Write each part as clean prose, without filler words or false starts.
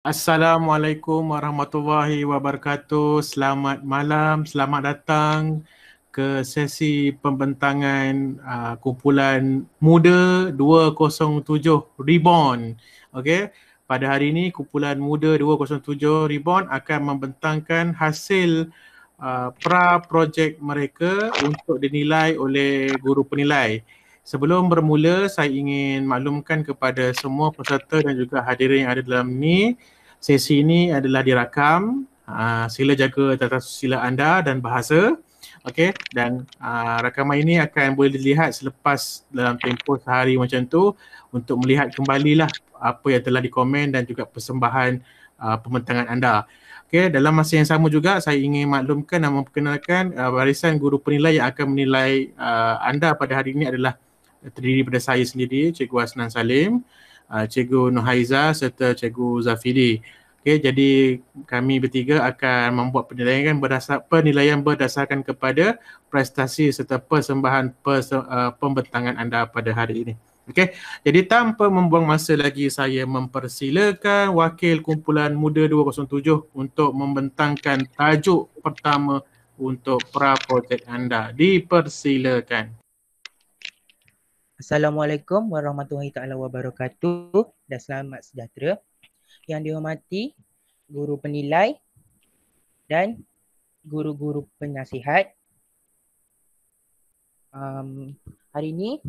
Assalamualaikum warahmatullahi wabarakatuh. Selamat malam, selamat datang ke sesi pembentangan kumpulan Muda 207 Reborn. Okey, pada hari ini kumpulan Muda 207 Reborn akan membentangkan hasil pra-projek mereka untuk dinilai oleh guru penilai. Sebelum bermula, saya ingin maklumkan kepada semua peserta dan juga hadirin yang ada dalam ni, sesi ini adalah dirakam. Sila jaga tata susila anda dan bahasa. Okey, dan rakaman ini akan boleh dilihat selepas dalam tempoh sehari macam tu untuk melihat kembalilah apa yang telah dikomen dan juga persembahan pembentangan anda. Okey, dalam masa yang sama juga saya ingin maklumkan dan memperkenalkan barisan guru penilai yang akan menilai anda pada hari ini adalah terdiri daripada saya sendiri, Cikgu Hasnan Salim, Cikgu Nuhaiza serta Cikgu Zafidi. Okey, jadi kami bertiga akan membuat penilaian berdasarkan kepada prestasi serta persembahan pembentangan anda pada hari ini. Okey, jadi tanpa membuang masa lagi, saya mempersilakan wakil kumpulan Muda 207 untuk membentangkan tajuk pertama untuk pra-projek anda. Dipersilakan. Assalamualaikum warahmatullahi taala wabarakatuh dan selamat sejahtera. Yang dihormati guru penilai dan guru-guru penasihat. Hari ini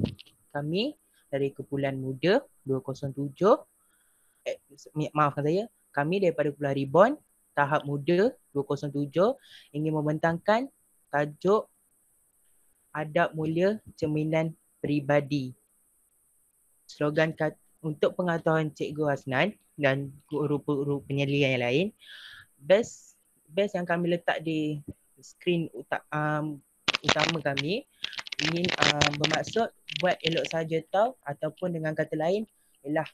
kami dari kumpulan Muda 207 maafkan saya, kami daripada kumpulan Reborn tahap Muda 207 ingin membentangkan tajuk Adab Mulia Cerminan Peribadi. Slogan untuk pengetahuan Cikgu Hasnan dan guru-guru penilaian yang lain, best yang kami letak di skrin utama kami ingin bermaksud buat elok saja tahu ataupun dengan kata lain ialah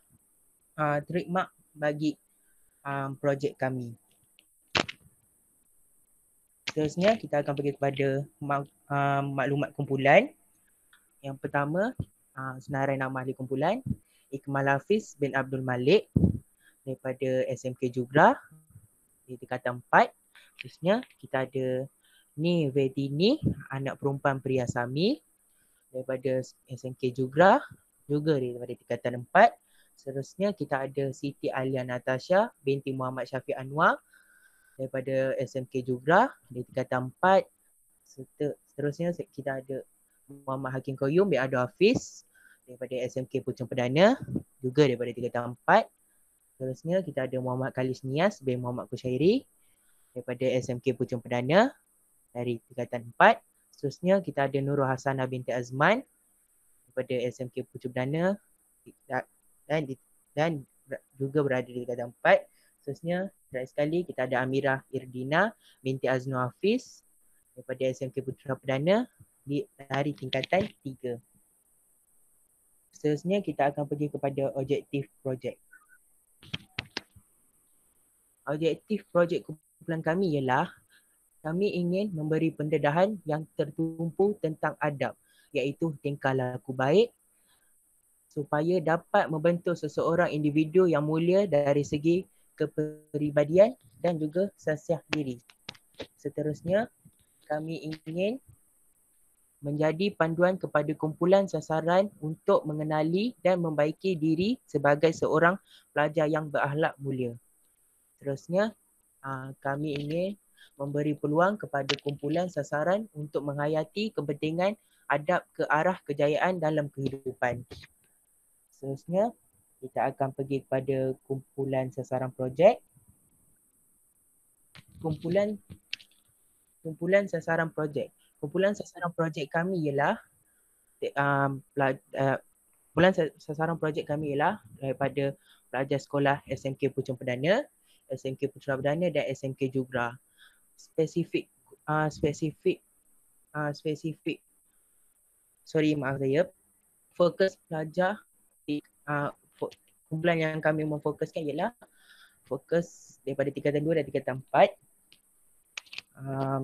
trademark bagi projek kami. Seterusnya kita akan pergi kepada maklumat kumpulan. Yang pertama, senarai nama ahli kumpulan Ikmal Hafiz bin Abdul Malik daripada SMK Jugra di tingkatan 4. Terusnya kita ada Ni Vedini, anak perempuan Priasami daripada SMK Jugra juga daripada tingkatan 4. Seterusnya kita ada Siti Alia Natasha binti Muhammad Syafiq Anwar daripada SMK Jugra di tingkatan 4. Seterusnya kita ada Muhammad Hakim Qayyum bin Abdul Hafiz daripada SMK Puchong Perdana juga daripada tingkatan 4. Seterusnya kita ada Muhammad Khalis Nias bin Muhammad Kushairi daripada SMK Puchong Perdana dari tingkatan 4. Seterusnya kita ada Nurul Hasanah binti Azman daripada SMK Puchong Perdana dan juga berada di tingkatan 4. Seterusnya terakhir sekali kita ada Amirah Irdina binti Aznu Hafiz daripada SMK Putra Perdana dari tingkatan 3. Seterusnya kita akan pergi kepada objektif projek. Objektif projek kumpulan kami ialah kami ingin memberi pendedahan yang tertumpu tentang adab, iaitu tingkah laku baik supaya dapat membentuk seseorang individu yang mulia dari segi kepribadian dan juga sasiah diri. Seterusnya, kami ingin menjadi panduan kepada kumpulan sasaran untuk mengenali dan membaiki diri sebagai seorang pelajar yang berakhlak mulia. Seterusnya, kami ingin memberi peluang kepada kumpulan sasaran untuk menghayati kepentingan adab ke arah kejayaan dalam kehidupan. Seterusnya, kita akan pergi kepada kumpulan sasaran projek. Kumpulan sasaran projek. Kumpulan sasaran projek kami ialah daripada pelajar sekolah SMK Puchong Perdana, SMK Putra Perdana dan SMK Jugra. Spesifik fokus pelajar kumpulan yang kami memfokuskan ialah fokus daripada tingkatan 2 dan tingkatan 4.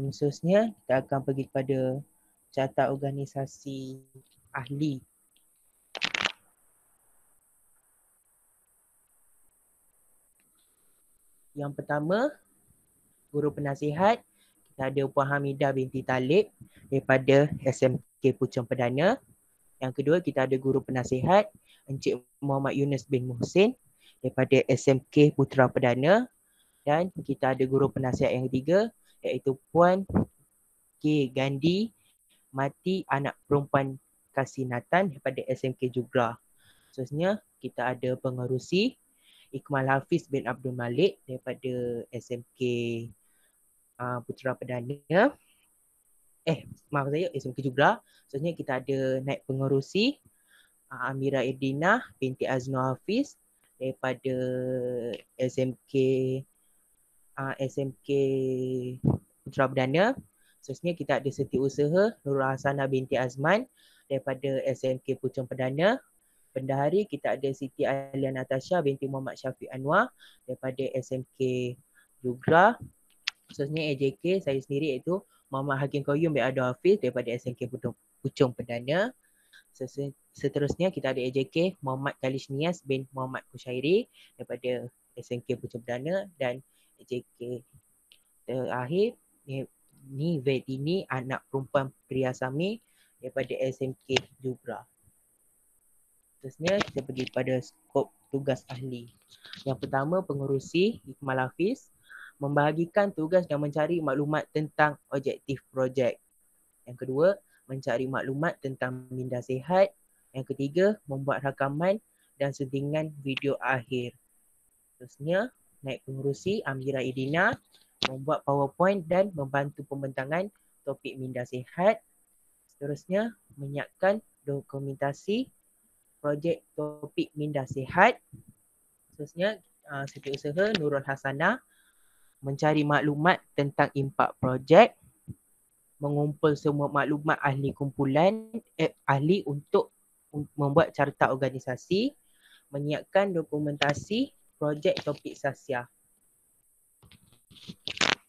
Seterusnya kita akan pergi kepada catat organisasi ahli. Yang pertama, guru penasihat, kita ada Puan Hamidah binti Talib daripada SMK Puchong Perdana. Yang kedua, kita ada guru penasihat Encik Muhammad Yunus bin Muhsin daripada SMK Putra Perdana. Dan kita ada guru penasihat yang ketiga iaitu Puan K. Gandhi Mati anak perempuan Kasinatan daripada SMK Jugra. Seterusnya, kita ada pengerusi Ikmal Hafiz bin Abdul Malik daripada SMK Putra Perdana. Maaf saya, SMK Jugra. Seterusnya, kita ada naib pengerusi Amira Irdina binti Aznul Hafiz daripada SMK Putra Perdana. Seterusnya kita ada setiausaha Nurul Hasanah binti Azman daripada SMK Puchong Perdana. Bendahari kita ada Siti Alia Natasha binti Muhammad Syafiq Anwar daripada SMK Jugra. Seterusnya AJK saya sendiri iaitu Muhammad Hakim Qayyum bin Abdul Hafiz daripada SMK Puchong Perdana. Seterusnya kita ada AJK Muhammad Khalish Nias bin Muhammad Kushairi daripada SMK Puchong Perdana. Dan AJK terakhir Nivedini anak perempuan Priyasami daripada SMK Jugra. Seterusnya kita pergi pada skop tugas ahli. Yang pertama, pengerusi Ikmal Hafiz membahagikan tugas dan mencari maklumat tentang objektif projek. Yang kedua, mencari maklumat tentang minda sihat. Yang ketiga, membuat rakaman dan suntingan video akhir. Seterusnya, naib pengerusi Amira Idina membuat PowerPoint dan membantu pembentangan topik minda sihat. Seterusnya, menyiapkan dokumentasi projek topik minda sihat. Seterusnya, setiausaha Nurul Hasanah mencari maklumat tentang impak projek, mengumpul semua maklumat ahli kumpulan ahli untuk membuat carta organisasi, menyiapkan dokumentasi projek topik sasia.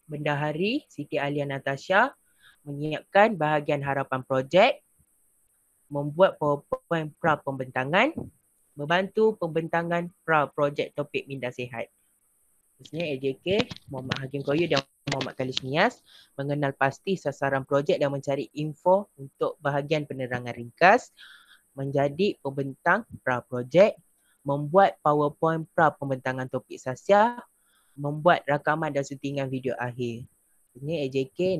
Bendahari Siti Alia Natasha menyiapkan bahagian harapan projek, membuat PowerPoint pra pembentangan, membantu pembentangan pra projek topik minda sihat. Maksudnya AJK Muhammad Hakim Qayyum dan Muhammad Khalish Nias mengenal pasti sasaran projek dan mencari info untuk bahagian penerangan ringkas, menjadi pembentang pra projek, membuat PowerPoint pra pembentangan topik sasia, membuat rakaman dan syutingan video akhir. Ini AJK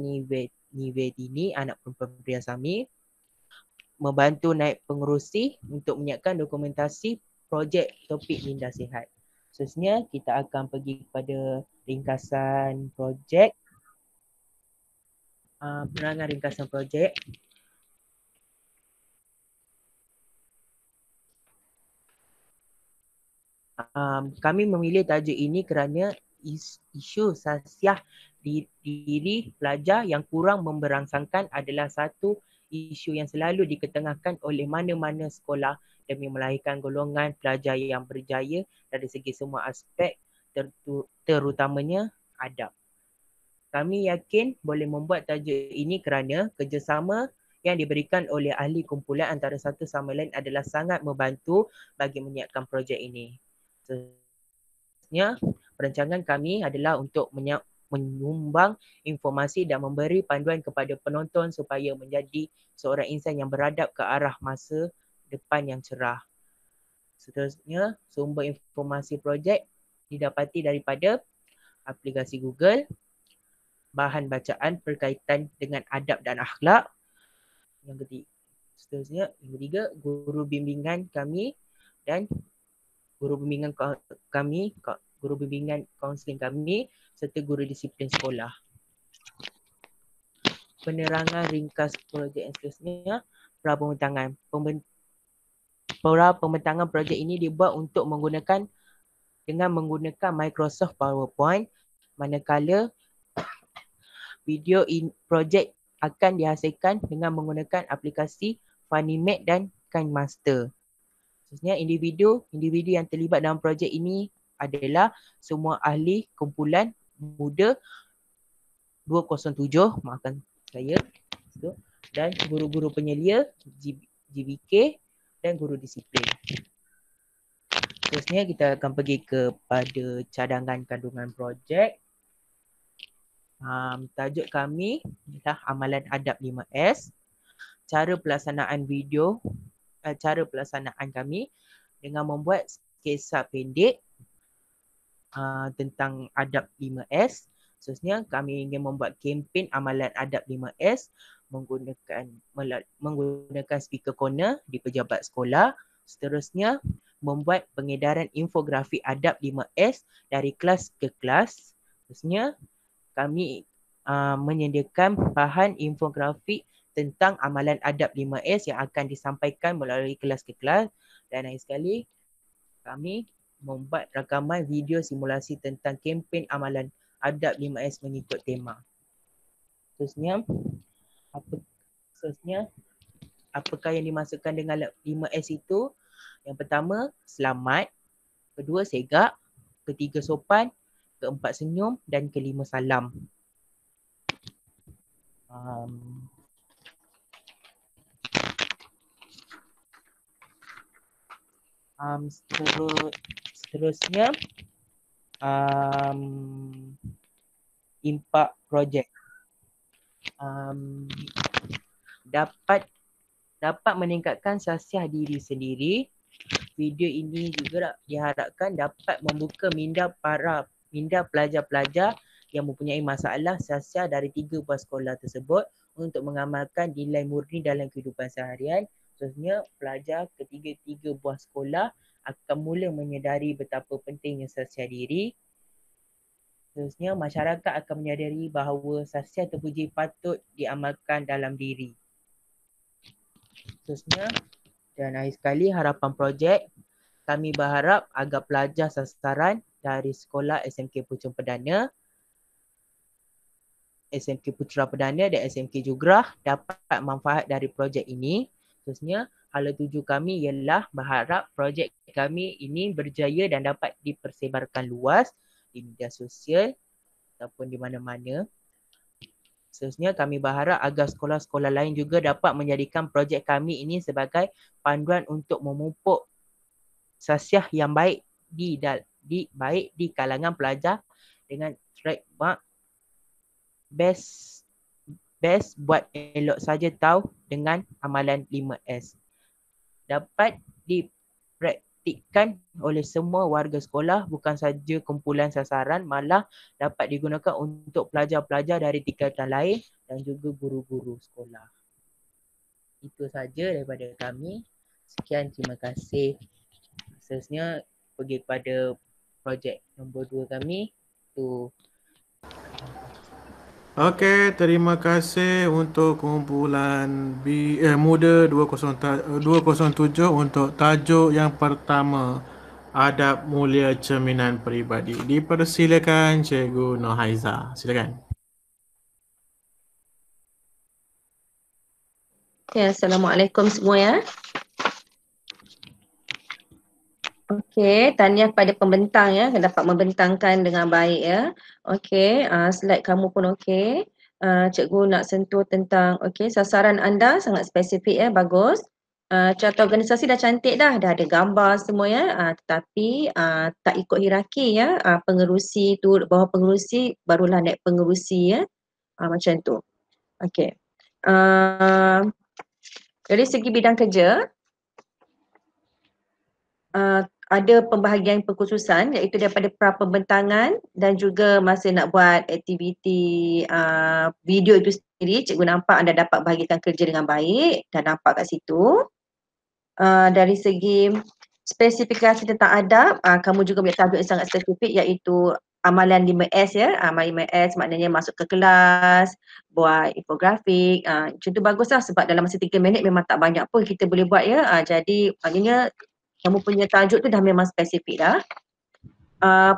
Nivedini anak perempuan Priyasami membantu naib pengerusi untuk menyiapkan dokumentasi projek topik minda sihat. Seterusnya kita akan pergi kepada ringkasan projek. Penerangan ringkasan projek. Kami memilih tajuk ini kerana isu sasiah diri pelajar yang kurang memberangsangkan adalah satu isu yang selalu diketengahkan oleh mana-mana sekolah demi melahirkan golongan pelajar yang berjaya dari segi semua aspek, terutamanya adab. Kami yakin boleh membuat tajuk ini kerana kerjasama yang diberikan oleh ahli kumpulan antara satu sama lain adalah sangat membantu bagi menyiapkan projek ini. Seterusnya, perancangan kami adalah untuk menyumbang informasi dan memberi panduan kepada penonton supaya menjadi seorang insan yang beradab ke arah masa depan yang cerah. Seterusnya, sumber informasi projek didapati daripada aplikasi Google, bahan bacaan berkaitan dengan adab dan akhlak. Seterusnya, yang ketiga, guru bimbingan kami dan guru bimbingan kaunseling kami serta guru disiplin sekolah. Penerangan ringkas projek yang seterusnya, pra pembentangan. Pra pembentangan projek ini dibuat untuk menggunakan Microsoft PowerPoint, manakala video projek akan dihasilkan dengan menggunakan aplikasi Funimate dan KineMaster. Seterusnya, individu yang terlibat dalam projek ini adalah semua ahli kumpulan muda 207, maafkan saya, dan guru-guru penyelia, GBK dan guru disiplin. Seterusnya kita akan pergi kepada cadangan kandungan projek. Tajuk kami adalah amalan adab 5S. Cara pelaksanaan kami dengan membuat sketsa pendek tentang adab 5S. Seterusnya kami ingin membuat kempen amalan adab 5S menggunakan speaker corner di pejabat sekolah. Seterusnya membuat pengedaran infografik adab 5S dari kelas ke kelas. Seterusnya kami menyediakan bahan infografik tentang amalan adab 5S yang akan disampaikan melalui kelas ke kelas. Dan akhir sekali kami membuat rakaman video simulasi tentang kempen amalan adab 5S mengikut tema. Seterusnya, apakah yang dimasukkan dengan 5S itu? Yang pertama, selamat. Kedua, segak. Ketiga, sopan. Keempat, senyum. Dan kelima, salam. Seterusnya, impak projek. Dapat meningkatkan sasiah diri sendiri. Video ini juga diharapkan dapat membuka minda pelajar-pelajar yang mempunyai masalah sasiah dari 3 buah sekolah tersebut untuk mengamalkan nilai murni dalam kehidupan seharian. Seterusnya, pelajar ketiga-tiga buah sekolah akan mula menyedari betapa pentingnya sasiah diri. Seterusnya, masyarakat akan menyadari bahawa sasiah terpuji patut diamalkan dalam diri. Seterusnya, dan akhir sekali harapan projek, kami berharap agar pelajar sasaran dari sekolah SMK Puchong Perdana, SMK Putra Perdana dan SMK Jugrah dapat manfaat dari projek ini. Seterusnya, hala tuju kami ialah berharap projek kami ini berjaya dan dapat dipersebarkan luas di media sosial ataupun di mana-mana. Seterusnya, kami berharap agar sekolah-sekolah lain juga dapat menjadikan projek kami ini sebagai panduan untuk memupuk sasiah yang baik di kalangan pelajar dengan trademark best buat elok saja tahu dengan amalan 5S. Dapat dipraktikkan oleh semua warga sekolah, bukan saja kumpulan sasaran, malah dapat digunakan untuk pelajar-pelajar dari tingkatan lain dan juga guru-guru sekolah. Itu saja daripada kami. Sekian, terima kasih. Seterusnya pergi kepada projek nombor 2 kami. Okey, terima kasih untuk kumpulan Muda 207 untuk tajuk yang pertama, Adab Mulia Cerminan Peribadi. Dipersilakan Cikgu Nurhaiza. Silakan. Okay, Assalamualaikum semua ya. Okey, tahniah kepada pembentang ya, yang dapat membentangkan dengan baik ya. Okey, slide kamu pun okey. Cikgu nak sentuh tentang sasaran anda sangat spesifik ya, bagus. Carta organisasi dah cantik dah ada gambar semua ya. Tetapi tak ikut hierarki ya. Pengerusi tu bawah pengerusi barulah naik pengerusi ya. Macam tu. Okey. Dari segi bidang kerja, ada pembahagian perkhususan iaitu daripada pra-pembentangan dan juga masa nak buat aktiviti video itu sendiri, cikgu nampak anda dapat bahagikan kerja dengan baik dan nampak kat situ. Dari segi spesifikasi tentang adab, kamu juga punya tajuk yang sangat spesifik iaitu amalan 5S ya. Amalan 5S maknanya masuk ke kelas, buat infografik. Contoh baguslah sebab dalam masa 3 minit memang tak banyak pun kita boleh buat ya. Jadi maknanya kamu punya tajuk tu dah memang spesifik dah.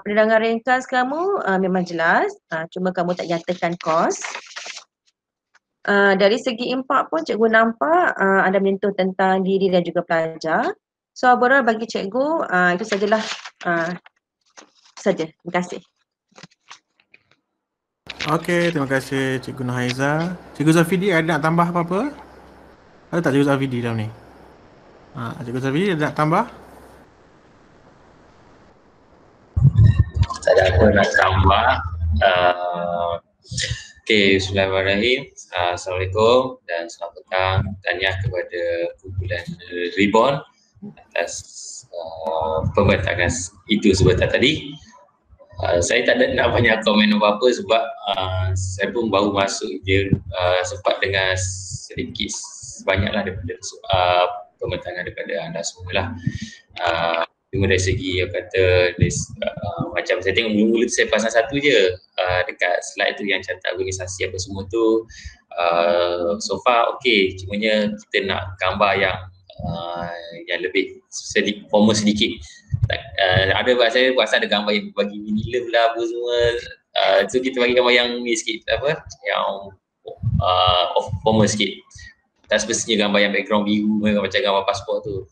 Penerangan ringkas kamu memang jelas, cuma kamu tak nyatakan kos. Dari segi impak pun cikgu nampak anda menyentuh tentang diri dan juga pelajar. So overall bagi cikgu itu sajalah saja. Terima kasih. Okey, terima kasih Cikgu Nurhaiza. Cikgu Zafidi ada nak tambah apa-apa? Ada tak Cikgu Zafidi dalam ni? Cikgu Zafidi ada nak tambah? ada apa nak tambah. Okay, bismillahirrahmanirrahim. Assalamualaikum dan selamat petang. Tahniah kepada kumpulan Reborn atas pembentangan itu sebentar tadi. Saya tak ada nak banyak komen apa-apa sebab saya pun baru masuk je, sempat dengar sedikit banyaklah daripada pembentangan daripada anda semua lah. Cuma dari segi yang kata macam saya tengok mula-mula tu saya pasang satu je dekat slide tu yang catat organisasi apa semua tu, so far okey, cumanya kita nak gambar yang lebih formal sedikit. Ada saya rasa ada gambar yang bagi minilem lah apa semua, so kita bagi gambar yang ni sikit, yang formal sikit, tak semestinya gambar yang background biru macam gambar pasport tu.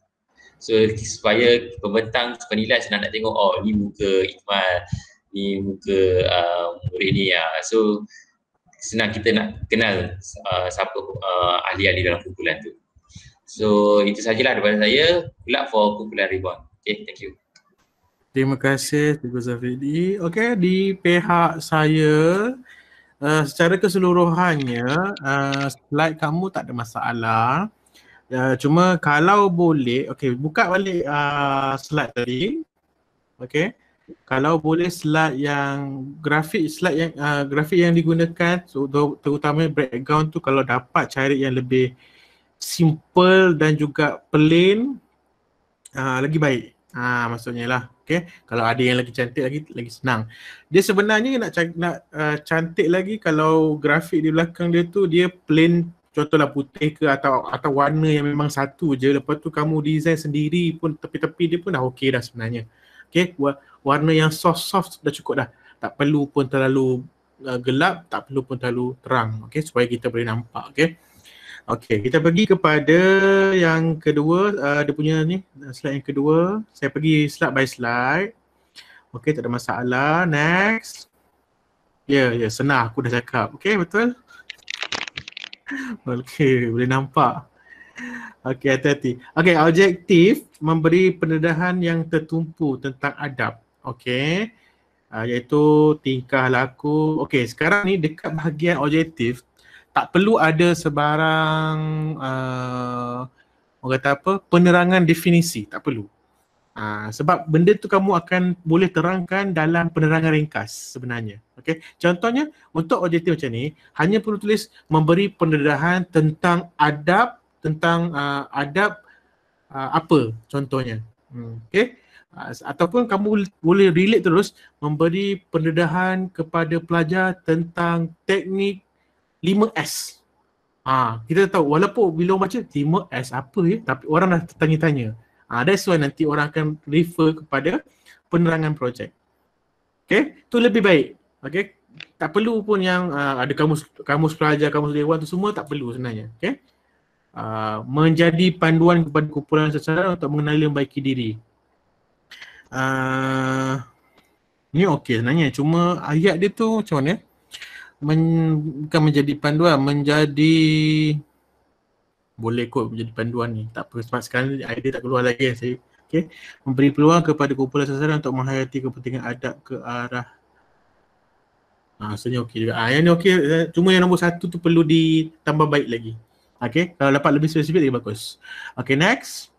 So supaya pembentang penilai senang nak tengok, oh ni muka Iqmal, ni muka murid ni, so senang kita nak kenal siapa ahli-ahli dalam kumpulan tu. So itu sajalah daripada saya. Good luck for kumpulan Reborn. Okay, thank you. Terima kasih Cikgu Zafidi. Okay, di pihak saya secara keseluruhannya slide kamu tak ada masalah. Cuma kalau boleh, okay, buka balik slide tadi. Okay, kalau boleh slide yang grafik yang digunakan, so, terutama background tu kalau dapat cari yang lebih simple dan juga plain, lagi baik. Maksudnya lah, okay. Kalau ada yang lagi cantik lagi senang. Dia sebenarnya nak cantik lagi kalau grafik di belakang dia tu dia plain, contohlah putih ke atau warna yang memang satu je, lepas tu kamu design sendiri pun tepi-tepi dia pun dah okey dah sebenarnya. Okay, warna yang soft dah cukup dah. Tak perlu pun terlalu gelap, tak perlu pun terlalu terang, okay, supaya kita boleh nampak, okay. Okay, kita pergi kepada yang kedua, dia punya ni, slide yang kedua. Saya pergi slide by slide. Okay, tak ada masalah. Next. Ya, senang aku dah cakap. Okay, betul? Okay, boleh nampak. Okay, hati-hati. Okay, objektif memberi pendedahan yang tertumpu tentang adab. Okay, iaitu tingkah laku. Okay, sekarang ni dekat bahagian objektif, tak perlu ada sebarang orang kata apa, penerangan definisi, tak perlu. Sebab benda tu kamu akan boleh terangkan dalam penerangan ringkas sebenarnya. Okay, contohnya untuk objektif macam ni, hanya perlu tulis memberi pendedahan tentang adab, adab apa contohnya. Okay, ataupun kamu boleh relate terus, memberi pendedahan kepada pelajar tentang teknik 5S. Kita tahu walaupun bila orang baca 5S apa ya, tapi orang dah tanya-tanya. That's why nanti orang akan refer kepada penerangan projek. Okay, tu lebih baik. Okay, tak perlu pun yang ada kamus pelajar, kamus dewan tu semua tak perlu sebenarnya. Okay, menjadi panduan kepada kumpulan seseorang untuk mengenali dan membaiki diri. Ni okey sebenarnya, cuma ayat dia tu macam mana? Bukan menjadi panduan, boleh kot menjadi panduan ni, tak apa, sebab sekarang idea tak keluar lagi saya. Okay, memberi peluang kepada kumpulan seseorang untuk menghayati kepentingan adab ke arah, maksudnya okey juga. Yang ni okey, cuma yang nombor satu tu perlu ditambah baik lagi. Okay, kalau dapat lebih spesifik lagi bagus. Okay, next.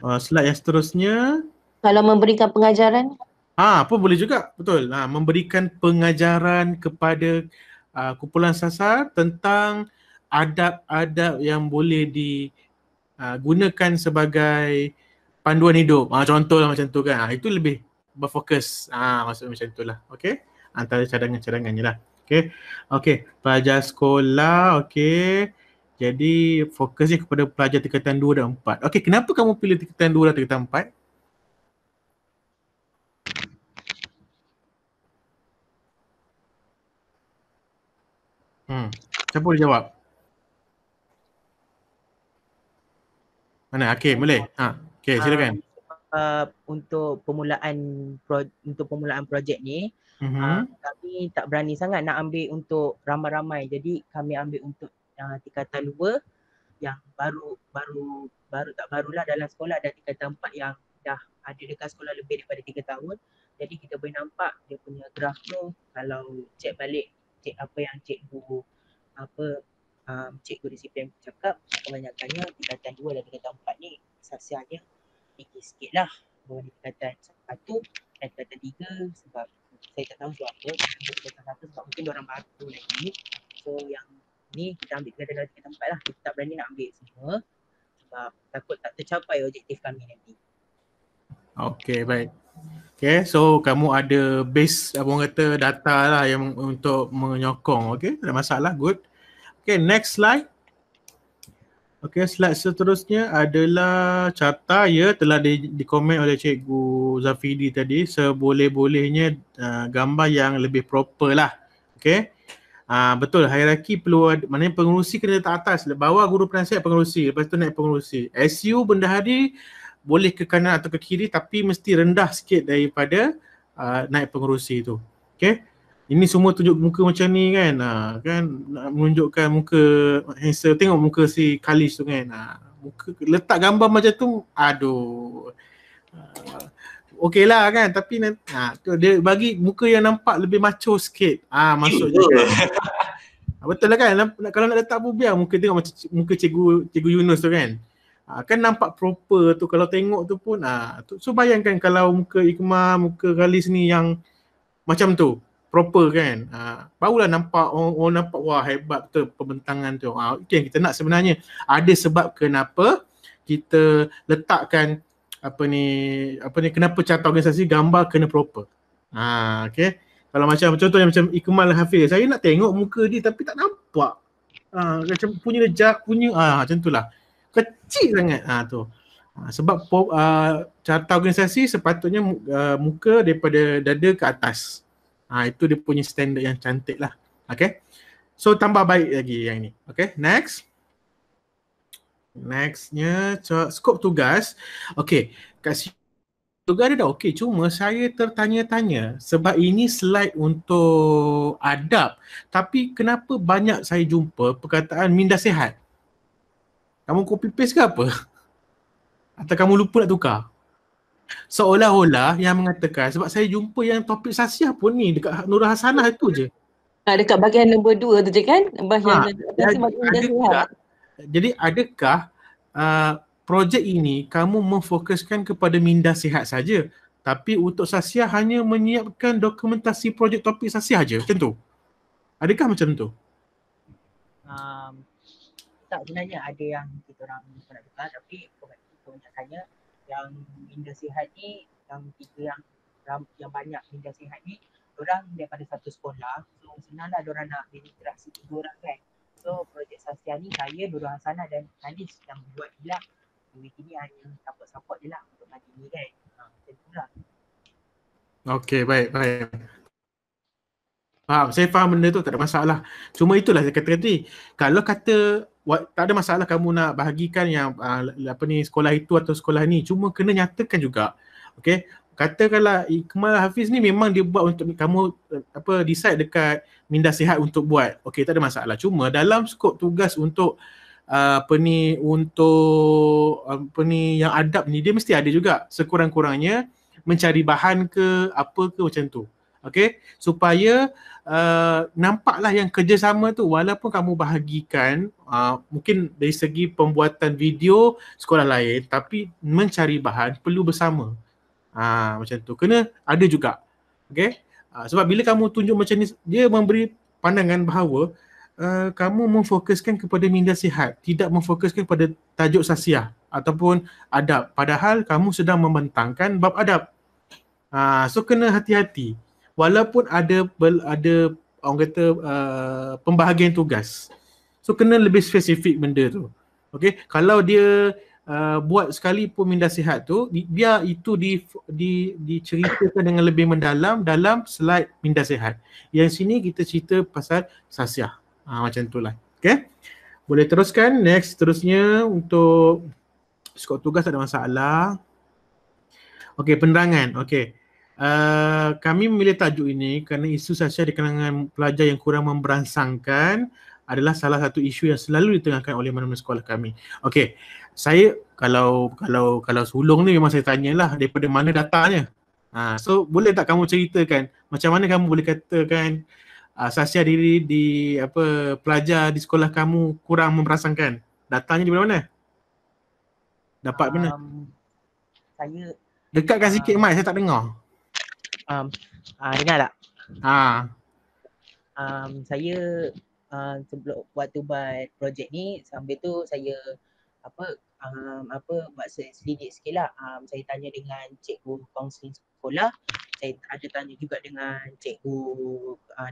Slide yang seterusnya. Kalau memberikan pengajaran? Pun boleh juga, betul. Memberikan pengajaran kepada kumpulan sasar tentang adab-adab yang boleh digunakan sebagai panduan hidup. Contohlah macam tu kan. Itu lebih berfokus. Maksudnya macam tu lah. Okay. Antara cadangan-cadangannya lah. Okay. Okay. Pelajar sekolah. Okay. Jadi fokusnya kepada pelajar tingkatan 2 dan 4. Okay. Kenapa kamu pilih tingkatan 2 dan tingkatan 4? Siapa boleh jawab? Mana? Okay, boleh. Okay, silakan. Untuk pemulaan projek ni, kami tak berani sangat nak ambil untuk ramai-ramai. Jadi kami ambil untuk tingkatan 2 yang baru tak barulah dalam sekolah, dan tingkatan 4 yang dah ada dekat sekolah lebih daripada 3 tahun. Jadi kita boleh nampak dia punya graf tu kalau cek balik cek apa yang cikgu disiplin cakap, kebanyakannya tingkatan 2 dan tingkatan 4 ni saksianya tinggi sikit lah berbanding tingkatan 1 dan tingkatan 3 sebab saya tak tahu sebab apa. Tingkatan 1 sebab mungkin orang baru lagi. So yang ni kita ambil tingkatan 2 tingkatan 4 lah. Kita tak berani nak ambil semua sebab takut tak tercapai objektif kami nanti. Okay, baik. Okay, so kamu ada base apa orang kata data lah yang untuk menyokong. Okay, tak ada masalah, good. Okay, next slide. Okay, slide seterusnya adalah carta ya, telah dikomen oleh Cikgu Zafidi tadi. Seboleh-bolehnya gambar yang lebih proper lah. Okay. Betul, hierarki perlu ada, maknanya pengerusi kena letak atas, bawah guru penasihat pengerusi, lepas tu naik pengerusi. SU bendahari boleh ke kanan atau ke kiri tapi mesti rendah sikit daripada naik pengerusi tu. Okay. Ini semua tunjuk muka macam ni kan. Kan nak menunjukkan muka handsome. Tengok muka si Khalis tu kan. Muka letak gambar macam tu, aduh. Okey lah kan, tapi dia bagi muka yang nampak lebih macho sikit. Maksudnya kan. Betul lah kan. Kalau nak letak bubiar muka, tengok macam muka Cikgu Yunus tu kan. Kan nampak proper tu kalau tengok tu pun. So bayangkan kalau muka Ikmah, muka Khalis ni yang macam tu, proper kan. Barulah nampak orang nampak wah hebat betul pembentangan tu. Itu yang kita nak sebenarnya. Ada sebab kenapa kita letakkan apa ni kenapa carta organisasi gambar kena proper. Okay. Kalau macam contohnya macam Ikmal Hafiz, saya nak tengok muka dia tapi tak nampak. Macam punya lejak, macam itulah. Kecil sangat tu. Sebab carta organisasi sepatutnya muka daripada dada ke atas. Itu dia punya standard yang cantik lah. Okay. So tambah baik lagi yang ni. Okay, next. Nextnya skop tugas. Okay, kat sini tugas dia dah okay. Cuma saya tertanya-tanya sebab ini slide untuk adab. Tapi kenapa banyak saya jumpa perkataan minda sihat? Kamu copy paste ke apa? Atau kamu lupa nak tukar? Seolah-olah yang mengatakan, sebab saya jumpa yang topik sasiah pun ni dekat Nurul Hasanah itu je. Dekat bahagian nombor 2 tu je kan? Bahagian jadi adakah projek ini kamu memfokuskan kepada minda sihat saja, tapi untuk sasiah hanya menyiapkan dokumentasi projek topik sasiah saja? Macam tu? Adakah macam tu? Tak, sebenarnya ada yang kita orang nak tukar, tapi kebanyakannya yang minda sihat ni, yang tiga yang banyak minda sihat ni, orang daripada satu sekolah. So senanglah diorang nak berinteraksi 3 orang kan. So projek sasiah ni saya, Nurul Hasanah dan Khalis yang buat je lah. Ini hanya support je lah untuk bagi ni kan. Macam tu lah. Okay, baik. Faham, saya faham benda tu, tak ada masalah. Cuma itulah saya kata tadi, kalau kata tak ada masalah kamu nak bahagikan yang sekolah itu atau sekolah ni, cuma kena nyatakan juga. Okay, katakanlah Ikmal Hafiz ni memang dia buat untuk kamu decide dekat minda sihat untuk buat. Okay, tak ada masalah. Cuma dalam skop tugas untuk yang adab ni, dia mesti ada juga sekurang-kurangnya mencari bahan ke apa ke macam tu. Okay, supaya nampaklah yang kerjasama tu, walaupun kamu bahagikan mungkin dari segi pembuatan video sekolah lain, tapi mencari bahan perlu bersama. Macam tu, kena ada juga. Okay, sebab bila kamu tunjuk macam ni, dia memberi pandangan bahawa kamu memfokuskan kepada minda sihat, tidak memfokuskan kepada tajuk sasiah ataupun adab, padahal kamu sedang membentangkan bab adab. So kena hati-hati. Walaupun ada orang kata pembahagian tugas, so kena lebih spesifik benda tu. Okay, kalau dia buat sekali pun minda sihat tu, biar itu diceritakan dengan lebih mendalam dalam slide minda sihat. Yang sini kita cerita pasal sasiah. Macam tu lah. Okay, boleh teruskan. Next, terusnya untuk skop tugas tak ada masalah. Okay, penerangan. Okay. Kami memilih tajuk ini kerana isu sasiah di kalangan pelajar yang kurang memberansangkan adalah salah satu isu yang selalu ditengahkan oleh mana-mana sekolah kami. Okey, saya kalau sulung ni memang saya tanyalah daripada mana datanya. So boleh tak kamu ceritakan macam mana kamu boleh katakan asasiah diri di pelajar di sekolah kamu kurang memperasankan? Datanya di mana? Dapat mana? Saya Dekatkan sikit mic, saya tak dengar. dengar tak? Saya sebelum waktu buat projek ni, sambil tu saya buat sedikit sikit lah. Saya tanya dengan cikgu kaunseling sekolah, saya ada tanya juga dengan cikgu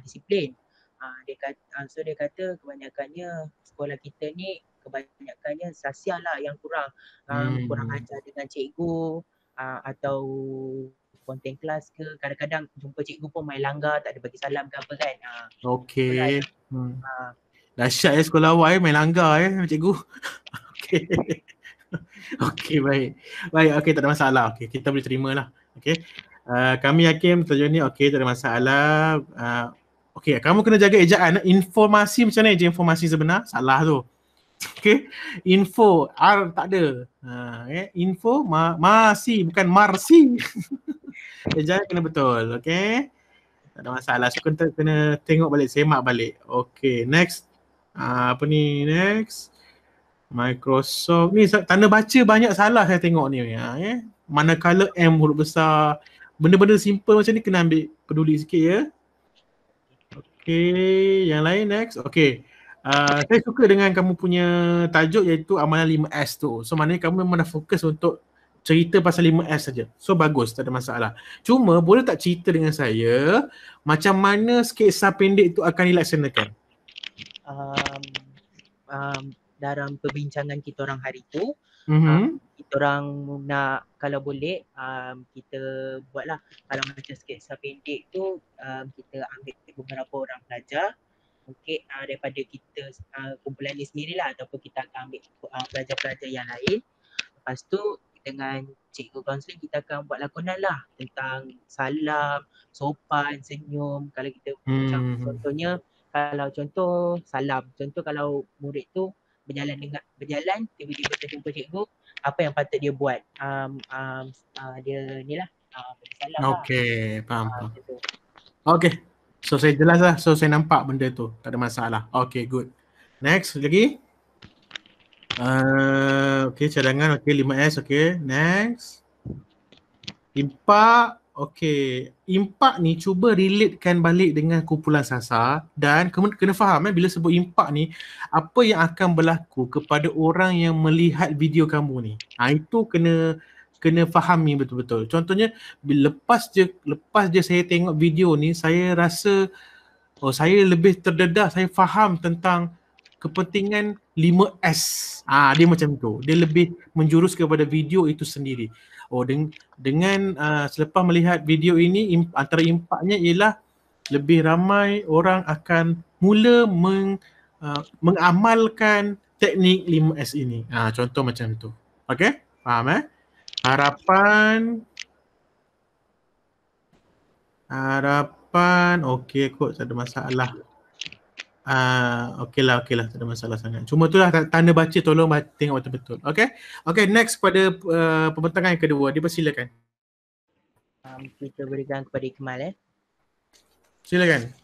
disiplin. Dia kata kebanyakannya sekolah kita ni kebanyakannya Sasia lah yang kurang ajar dengan cikgu atau konten kelas ke, kadang-kadang jumpa cikgu pun main langgar, tak ada bagi salam ke apa kan. Okey. Dahsyat sekolah awak main langgar cikgu. Okey. Okey, baik. Baik, okey, tak ada masalah. Okey, kita boleh terima lah. Okey. Kami yakin tujuan ni okey, tak ada masalah. Okey, kamu kena jaga ejaan. Informasi macam mana je informasi sebenar? Salah tu. Okey. Info R tak ada. Info masih bukan marsi. Ejaan kena betul. Okey. Tak ada masalah. So kena tengok balik, semak balik. Okey, next. Apa ni next? Microsoft ni tanda baca banyak salah saya tengok ni. Manakala M huruf besar. Benda-benda simple macam ni kena ambil peduli sikit ya. Okey, yang lain next. Okey. Saya suka dengan kamu punya tajuk iaitu amalan 5S tu. So maknanya kamu memang dah fokus untuk cerita pasal 5S saja. So bagus, tak ada masalah. Cuma boleh tak cerita dengan saya macam mana sketsa pendek itu akan dilaksanakan? Dalam perbincangan kita orang hari tu, kita orang nak kalau boleh kita buatlah kalau macam sketsa pendek tu kita ambil beberapa orang pelajar mungkin daripada kita kumpulan ni sendirilah ataupun kita akan ambil pelajar-pelajar yang lain. Lepas tu dengan cikgu kaunseling kita akan buat lakonan lah tentang salam, sopan, senyum. Kalau kita macam contohnya kalau contoh salam, contoh kalau murid tu berjalan tiba-tiba terjumpa cikgu, apa yang patut dia buat? Dia ni lah salam. Okey, faham. Okey. So saya jelas lah, so saya nampak benda tu, tak ada masalah. Okey, good. Next lagi. Okey, cadangan, okey, 5S, okey. Next. Impak, okey. Impak ni cuba relatekan balik dengan kumpulan Sasa dan kena faham bila sebut impak ni, apa yang akan berlaku kepada orang yang melihat video kamu ni. Itu kena fahami betul-betul. Contohnya lepas je saya tengok video ni, saya rasa saya lebih terdedah, saya faham tentang kepentingan 5S. Dia macam tu. Dia lebih menjurus kepada video itu sendiri. Dengan selepas melihat video ini, antara impaknya ialah lebih ramai orang akan mula mengamalkan teknik 5S ini. Contoh macam tu. Okey? Faham Harapan, okey kot, tak ada masalah. Okey lah, tak ada masalah sangat. Cuma itulah tanda baca, tolong tengok betul-betul. Okey, next pada pembentangan yang kedua, dipersilakan. Kita berikan kepada Ikmal Silakan.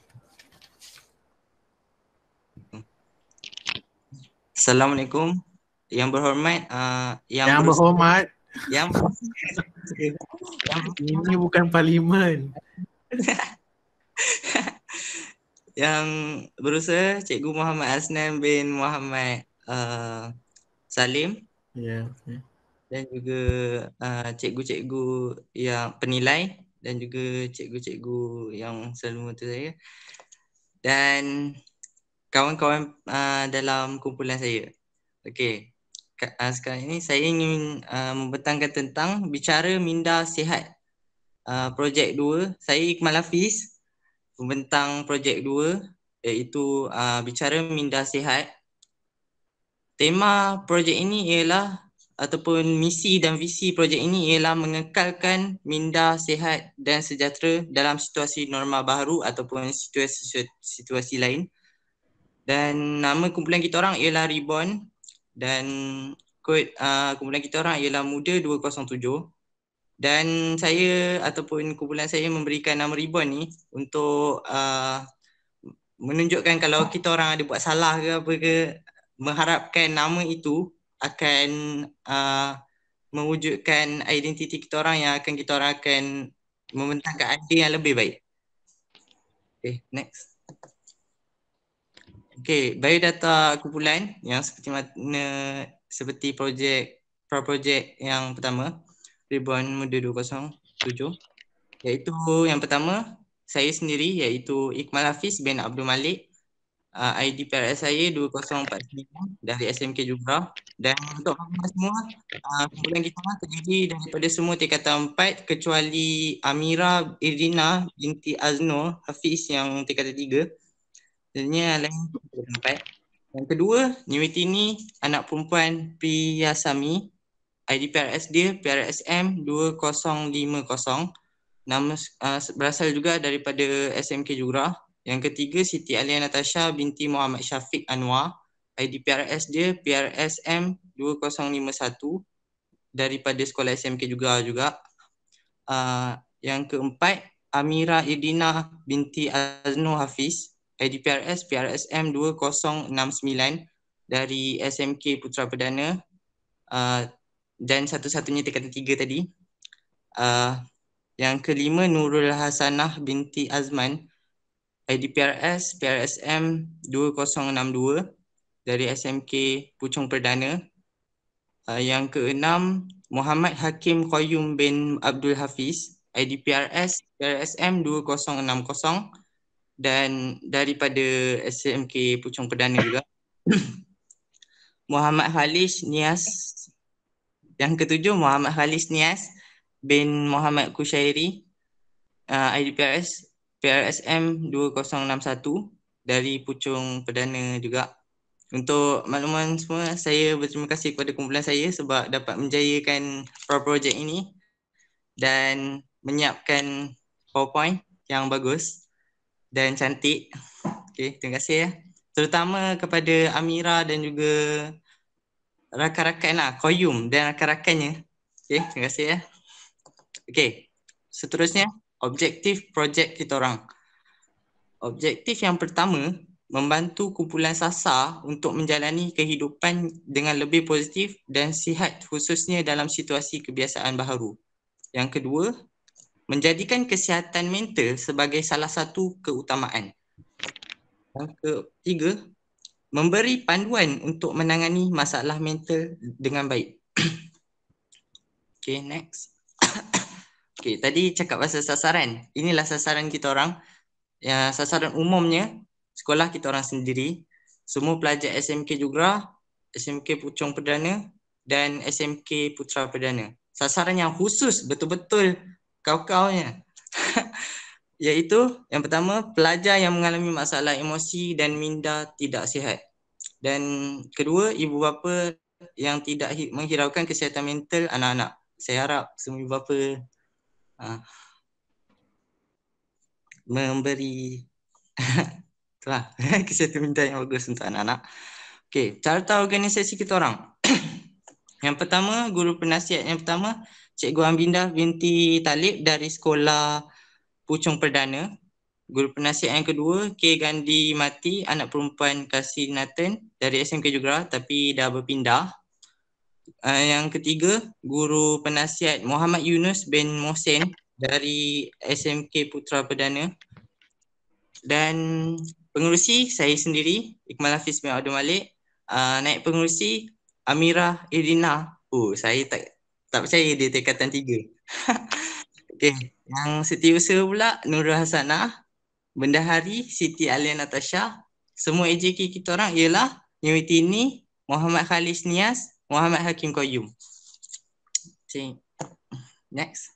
Assalamualaikum. Yang berhormat, yang berhormat. Ini bukan parlimen. Yang berusaha Cikgu Muhammad Asnan bin Muhammad Salim. Ya, okay. Dan juga cikgu-cikgu yang penilai dan juga cikgu-cikgu yang selalu membantu saya. Dan kawan-kawan dalam kumpulan saya. Okey. Sekarang ini saya ingin membentangkan tentang bicara minda sihat. Projek 2, saya Ikmal Hafiz, membentang projek 2 iaitu bicara minda sihat. Tema projek ini ialah ataupun misi dan visi projek ini ialah mengekalkan minda sihat dan sejahtera dalam situasi normal baru ataupun situasi lain. Dan nama kumpulan kita orang ialah Reborn dan kod kumpulan kita orang ialah Muda 207. Dan saya ataupun kumpulan saya memberikan nama Reborn ni untuk menunjukkan kalau kita orang ada buat salah ke apa ke, mengharapkan nama itu akan mewujudkan identiti kita orang yang akan kita orang akan membentangkan idea yang lebih baik. Okay, next. Okay, biodata kumpulan yang seperti mana seperti projek yang pertama, Reborn Muda 207, iaitu yang pertama saya sendiri iaitu Iqmal Hafiz bin Abdul Malik, ID PRS saya 2049 dari SMK juga. Dan untuk semua kumpulan kita terdiri daripada semua tingkatan 4 kecuali Amira Irina binti Azno Hafiz yang tingkatan 3. Jadinya lain tingkatan 4. Yang kedua, Niwitini anak perempuan Priyasami, ID PRS dia PRSM 2050. Nama berasal juga daripada SMK Jurah. Yang ketiga, Siti Alia Natasha binti Muhammad Syafiq Anwar, ID PRS dia PRSM 2051 daripada sekolah SMK juga. Yang keempat, Amira Idina binti Azno Hafiz, ID PRS PRSM 2069 dari SMK Putra Perdana, dan satu-satunya tingkatan 3 tadi. Yang kelima, Nurul Hasanah binti Azman, ID PRS PRSM 2062 dari SMK Puchong Perdana. Yang keenam, Muhammad Hakim Qayyum bin Abdul Hafiz, ID PRS PRSM 2060 dan daripada SMK Puchong Perdana juga. Muhammad Khalis Nias. Yang ketujuh, Muhammad Khalis Nias bin Muhammad Kushairi, ID PRS PRSM 2061 dari Puchong Perdana juga. Untuk makluman semua, saya berterima kasih kepada kumpulan saya sebab dapat menjayakan projek ini dan menyiapkan PowerPoint yang bagus dan cantik. Okay, terima kasih ya. Terutama kepada Amira dan juga rakan-rakan Qayyum dan rakan-rakannya. Okay, terima kasih ya. Okay, seterusnya objektif projek kita orang. Objektif yang pertama, membantu kumpulan SASA untuk menjalani kehidupan dengan lebih positif dan sihat khususnya dalam situasi kebiasaan baharu. Yang kedua, menjadikan kesihatan mental sebagai salah satu keutamaan. Yang ketiga, memberi panduan untuk menangani masalah mental dengan baik. Okay, next. Okay, tadi cakap pasal sasaran. Inilah sasaran kita orang. Yang sasaran umumnya, sekolah kita orang sendiri, semua pelajar SMK juga, SMK Puchong Perdana dan SMK Putra Perdana. Sasaran yang khusus betul-betul kau-kaunya iaitu yang pertama, pelajar yang mengalami masalah emosi dan minda tidak sihat. Dan kedua, ibu bapa yang tidak menghiraukan kesihatan mental anak-anak. Saya harap semua ibu bapa memberi itulah kesihatan mental yang bagus untuk anak-anak. Okey, carta organisasi kita orang. Yang pertama, guru penasihat yang pertama, Cikgu Ambindah binti Talib dari sekolah Puchong Perdana. Guru penasihat yang kedua, K. Gandhi Mati, anak perempuan Kasih Nathan dari SMK juga tapi dah berpindah. Yang ketiga, guru penasihat Muhammad Yunus bin Mohsen dari SMK Putra Perdana. Dan pengerusi saya sendiri, Iqmal Hafiz bin Abdul Malik. Naib pengerusi Amira Irina. Saya tak percaya dia tingkatan 3. Okey, yang setiausaha pula Nurul Hasanah, Bendahari Siti Alia Natasha. Semua AJK kita orang ialah Niwitini, Muhammad Khalis Nias, Muhammad Hakim Qayyum. Okay. Next.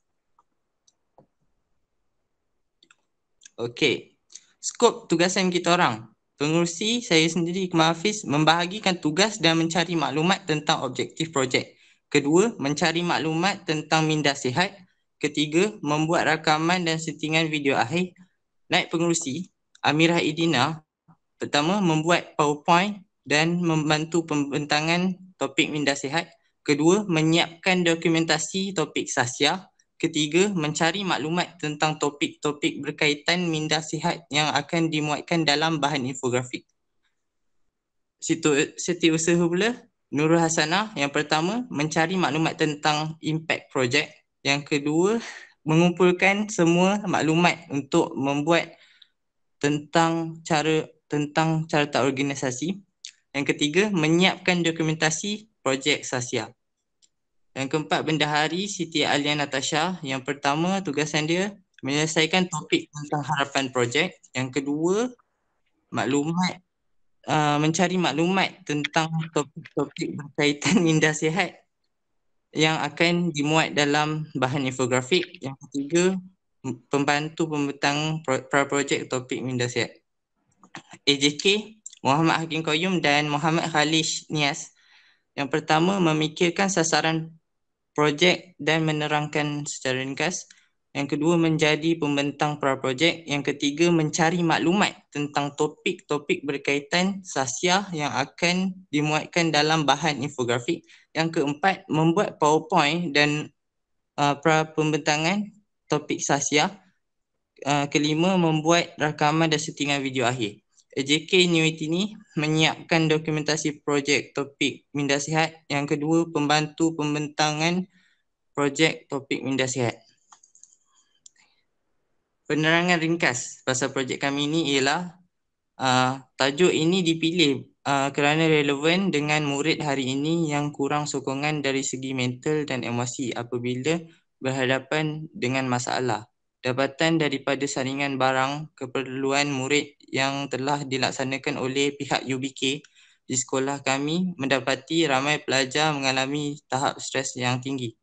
Okey. Skop tugasan kita orang. Pengerusi saya sendiri Iqmal Hafiz membahagikan tugas dan mencari maklumat tentang objektif projek. Kedua, mencari maklumat tentang minda sihat. Ketiga, membuat rakaman dan settingan video akhir. Naib pengerusi Amirah Idina pertama membuat PowerPoint dan membantu pembentangan topik minda sihat. Kedua, menyiapkan dokumentasi topik sahsiah. ketiga, mencari maklumat tentang topik-topik berkaitan minda sihat yang akan dimuatkan dalam bahan infografik. Setiausaha pula, Nurul Hasanah, yang pertama, mencari maklumat tentang impact project. Yang kedua, mengumpulkan semua maklumat untuk membuat tentang carta organisasi. Yang ketiga, menyiapkan dokumentasi projek Sasia. Yang keempat, Bendahari Siti Alia Natasha. Yang pertama, tugasan dia menyelesaikan topik tentang harapan projek. Yang kedua, mencari maklumat tentang topik-topik berkaitan minda sihat yang akan dimuat dalam bahan infografik. Yang ketiga, pembantu pembentang pra-projek topik minda sihat. AJK, Muhammad Hakim Qayyum dan Muhammad Khalish Nias. Yang pertama, memikirkan sasaran projek dan menerangkan secara ringkas. Yang kedua, menjadi pembentang pra-projek. Yang ketiga, mencari maklumat tentang topik-topik berkaitan Sasia yang akan dimuatkan dalam bahan infografik. Yang keempat, membuat PowerPoint dan pra-pembentangan topik Sasia. Kelima, membuat rakaman dan settingan video akhir. AJK Newitini menyiapkan dokumentasi projek topik minda sihat. Yang kedua, pembantu pembentangan projek topik minda sihat. Penerangan ringkas pasal projek kami ini ialah tajuk ini dipilih kerana relevan dengan murid hari ini yang kurang sokongan dari segi mental dan emosi apabila berhadapan dengan masalah. Dapatan daripada saringan barang keperluan murid yang telah dilaksanakan oleh pihak UBK di sekolah kami mendapati ramai pelajar mengalami tahap stres yang tinggi.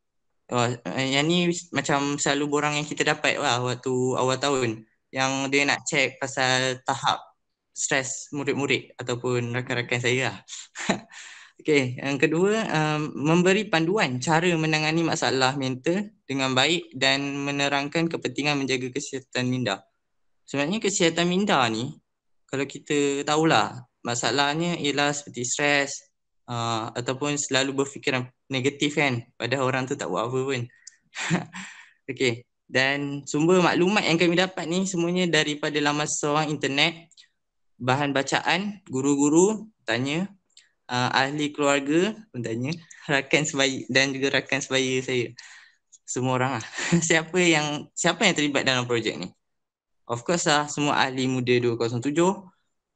Yang ni macam selalu borang yang kita dapat lah waktu awal tahun, yang dia nak check pasal tahap stres murid-murid ataupun rakan-rakan saya lah. Okey, yang kedua, memberi panduan cara menangani masalah mental dengan baik dan menerangkan kepentingan menjaga kesihatan minda. Sebenarnya kesihatan minda ni, kalau kita tahulah, masalahnya ialah seperti stres ataupun selalu berfikiran negatif kan, padahal orang tu tak buat apa pun. Okey, dan sumber maklumat yang kami dapat ni semuanya daripada laman seorang internet, bahan bacaan, guru-guru tanya, ahli keluarga pun tanya, rakan sebaya dan juga rakan sebaya saya. Semua orang lah. Siapa yang terlibat dalam projek ni? Of course lah, semua ahli muda 207,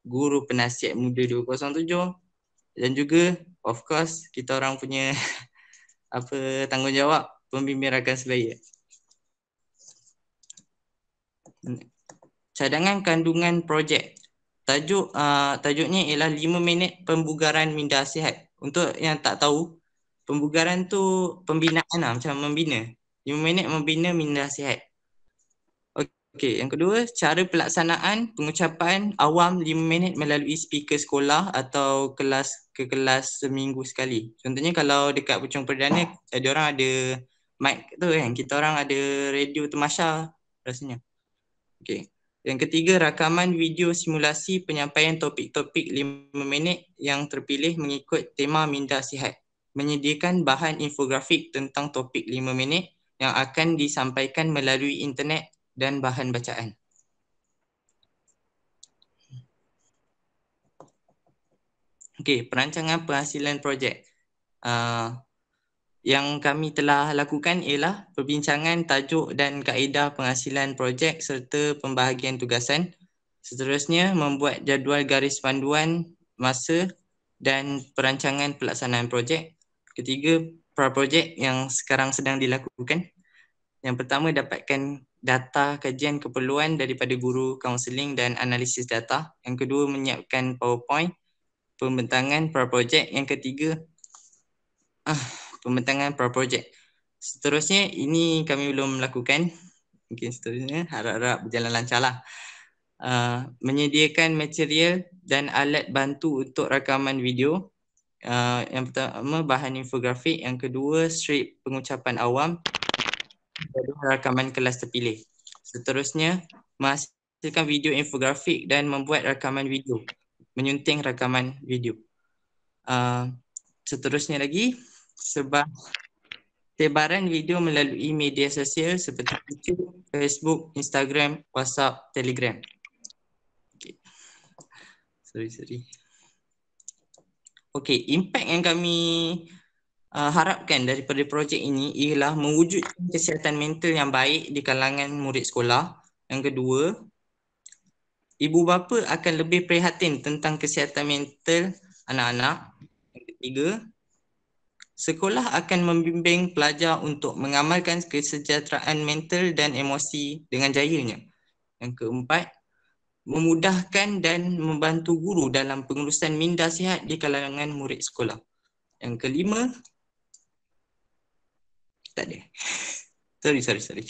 guru penasihat muda 207 dan juga of course kita orang punya tanggungjawab pembimbing rakan sebaya. Cadangan kandungan projek. Tajuknya ialah 5 minit pembugaran minda sihat. Untuk yang tak tahu, pembugaran tu pembinaan lah, macam membina. 5 minit membina minda sihat. Okey, yang kedua, cara pelaksanaan pengucapan awam 5 minit melalui speaker sekolah atau kelas ke kelas seminggu sekali. Contohnya kalau dekat Puchong Perdana, ada orang ada mic tu kan, kita orang ada radio Temasha rasanya. Okey. Yang ketiga, rakaman video simulasi penyampaian topik-topik 5 minit yang terpilih mengikut tema minda sihat. Menyediakan bahan infografik tentang topik 5 minit yang akan disampaikan melalui internet dan bahan bacaan. Okey, perancangan penghasilan projek. Yang kami telah lakukan ialah perbincangan tajuk dan kaedah penghasilan projek serta pembahagian tugasan. Seterusnya, membuat jadual garis panduan masa dan perancangan pelaksanaan projek. Ketiga, pra-projek yang sekarang sedang dilakukan. Yang pertama, dapatkan data kajian keperluan daripada guru kaunseling dan analisis data. Yang kedua, menyiapkan PowerPoint, pembentangan pra-projek. Yang ketiga, pembentangan pra-projek. Seterusnya, ini kami belum lakukan. Mungkin seterusnya, harap-harap berjalan lancar lah. Menyediakan material dan alat bantu untuk rakaman video. Yang pertama, bahan infografik. Yang kedua, strip pengucapan awam. Kedua, rakaman kelas terpilih. Seterusnya, menghasilkan video infografik dan membuat rakaman video. Menyunting rakaman video. Seterusnya lagi, sebaran video melalui media sosial seperti YouTube, Facebook, Instagram, WhatsApp, Telegram. Okay. Sorry. Okay, impact yang kami harapkan daripada projek ini ialah mewujudkan kesihatan mental yang baik di kalangan murid sekolah. Yang kedua, ibu bapa akan lebih prihatin tentang kesihatan mental anak-anak. Yang ketiga, sekolah akan membimbing pelajar untuk mengamalkan kesejahteraan mental dan emosi dengan jayanya. Yang keempat, memudahkan dan membantu guru dalam pengurusan minda sihat di kalangan murid sekolah. Yang kelima, tak ada. Sorry.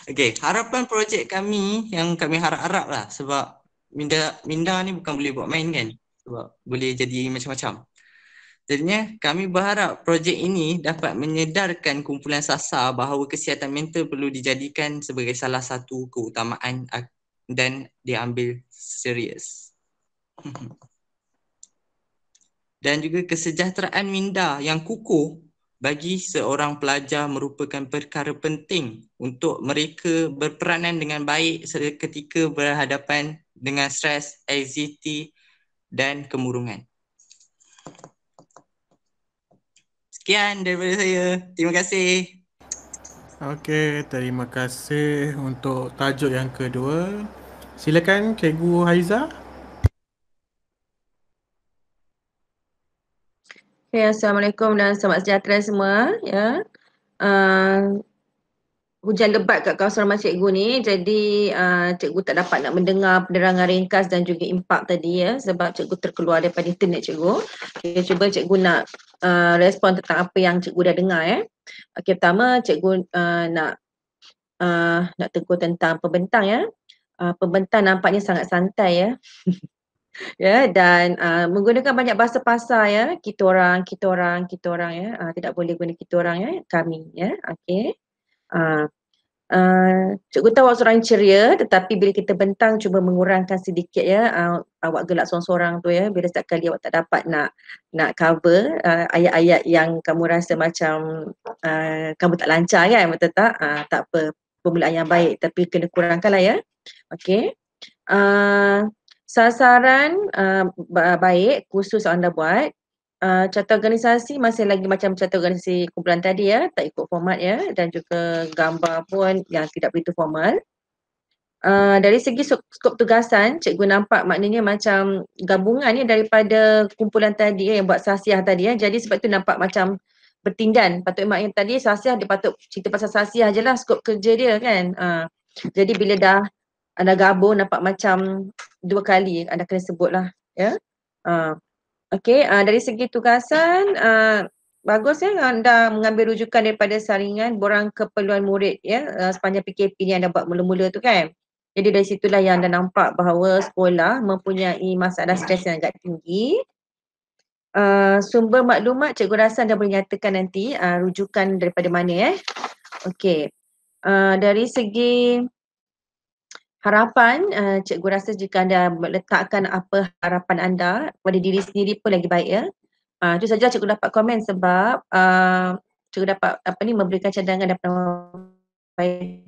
Okay, harapan projek kami yang kami harap-harap lah, sebab minda ni bukan boleh buat main kan, sebab boleh jadi macam-macam. Jadinya kami berharap projek ini dapat menyedarkan kumpulan SASA bahawa kesihatan mental perlu dijadikan sebagai salah satu keutamaan dan diambil serius. Dan juga kesejahteraan minda yang kukuh bagi seorang pelajar merupakan perkara penting untuk mereka berperanan dengan baik ketika berhadapan dengan stres, anxiety dan kemurungan. Sekian daripada saya. Terima kasih. Okey, terima kasih untuk tajuk yang kedua. Silakan Cikgu Haiza. Okay, Assalamualaikum dan selamat sejahtera semua. Ya. Hujan lebat kat kawasan rumah cikgu ni, jadi cikgu tak dapat nak mendengar penerangan ringkas dan juga impak tadi ya, sebab cikgu terkeluar daripada internet cikgu. Okay, cuba cikgu nak respon tentang apa yang cikgu dah dengar ya. Okay, pertama cikgu nak tegur tentang pembentang ya. Pembentang nampaknya sangat santai ya. Ya, dan menggunakan banyak bahasa pasar ya, kita orang ya, tidak boleh guna kita orang ya, kami ya. Okey. Cikgu tahu awak seorang ceria, tetapi bila kita bentang cuba mengurangkan sedikit ya, awak gelak sorang-sorang tu ya, bila setiap kali awak tak dapat nak cover ayat-ayat yang kamu rasa macam kamu tak lancar kan, betul tak? Tak apa, permulaan yang baik, tapi kena kurangkanlah ya. Okey. Sasaran baik khusus anda buat. Carta organisasi masih lagi macam carta organisasi kumpulan tadi ya, tak ikut format ya, dan juga gambar pun yang tidak begitu formal. Dari segi skop tugasan, cikgu nampak maknanya macam gabungan ya daripada kumpulan tadi ya, yang buat sasiah tadi ya, jadi sebab itu nampak macam bertindan. Patut maknanya tadi sasiah, dia patut cerita pasal sasiah je lah skop kerja dia kan. Jadi bila dah anda gabung nampak macam dua kali anda kena sebut lah ya. Okey, dari segi tugasan bagus ya anda mengambil rujukan daripada saringan borang keperluan murid ya, sepanjang PKP ni anda buat mula-mula tu kan. Jadi dari situlah yang anda nampak bahawa sekolah mempunyai masalah stres yang agak tinggi. Sumber maklumat cikgu rasa anda boleh nyatakan nanti rujukan daripada mana ya. Okey. Dari segi harapan, cikgu rasa jika anda meletakkan apa harapan anda pada diri sendiri pun lagi baik ya. Itu saja cikgu dapat komen sebab cikgu dapat memberikan cadangan dan perbaikan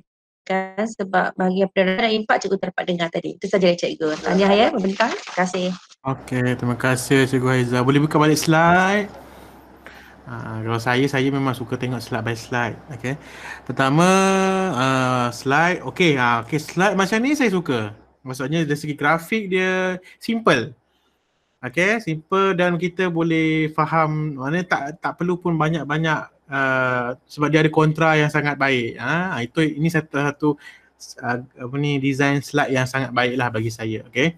sebab bahagian penerangan dan impak cikgu tak dapat dengar tadi. Itu saja dari cikgu. Tahniah ya, membentang. Terima kasih. Okey, terima kasih Cikgu Haiza. Boleh buka balik slide? Kalau saya memang suka tengok slide by slide. Okay. Pertama slide. Okay, slide macam ni saya suka. Maksudnya dari segi grafik dia simple. Okay, simple dan kita boleh faham. Maknanya tak perlu pun banyak-banyak sebab dia ada kontra yang sangat baik. Ini satu design slide yang sangat baik lah bagi saya. Okay.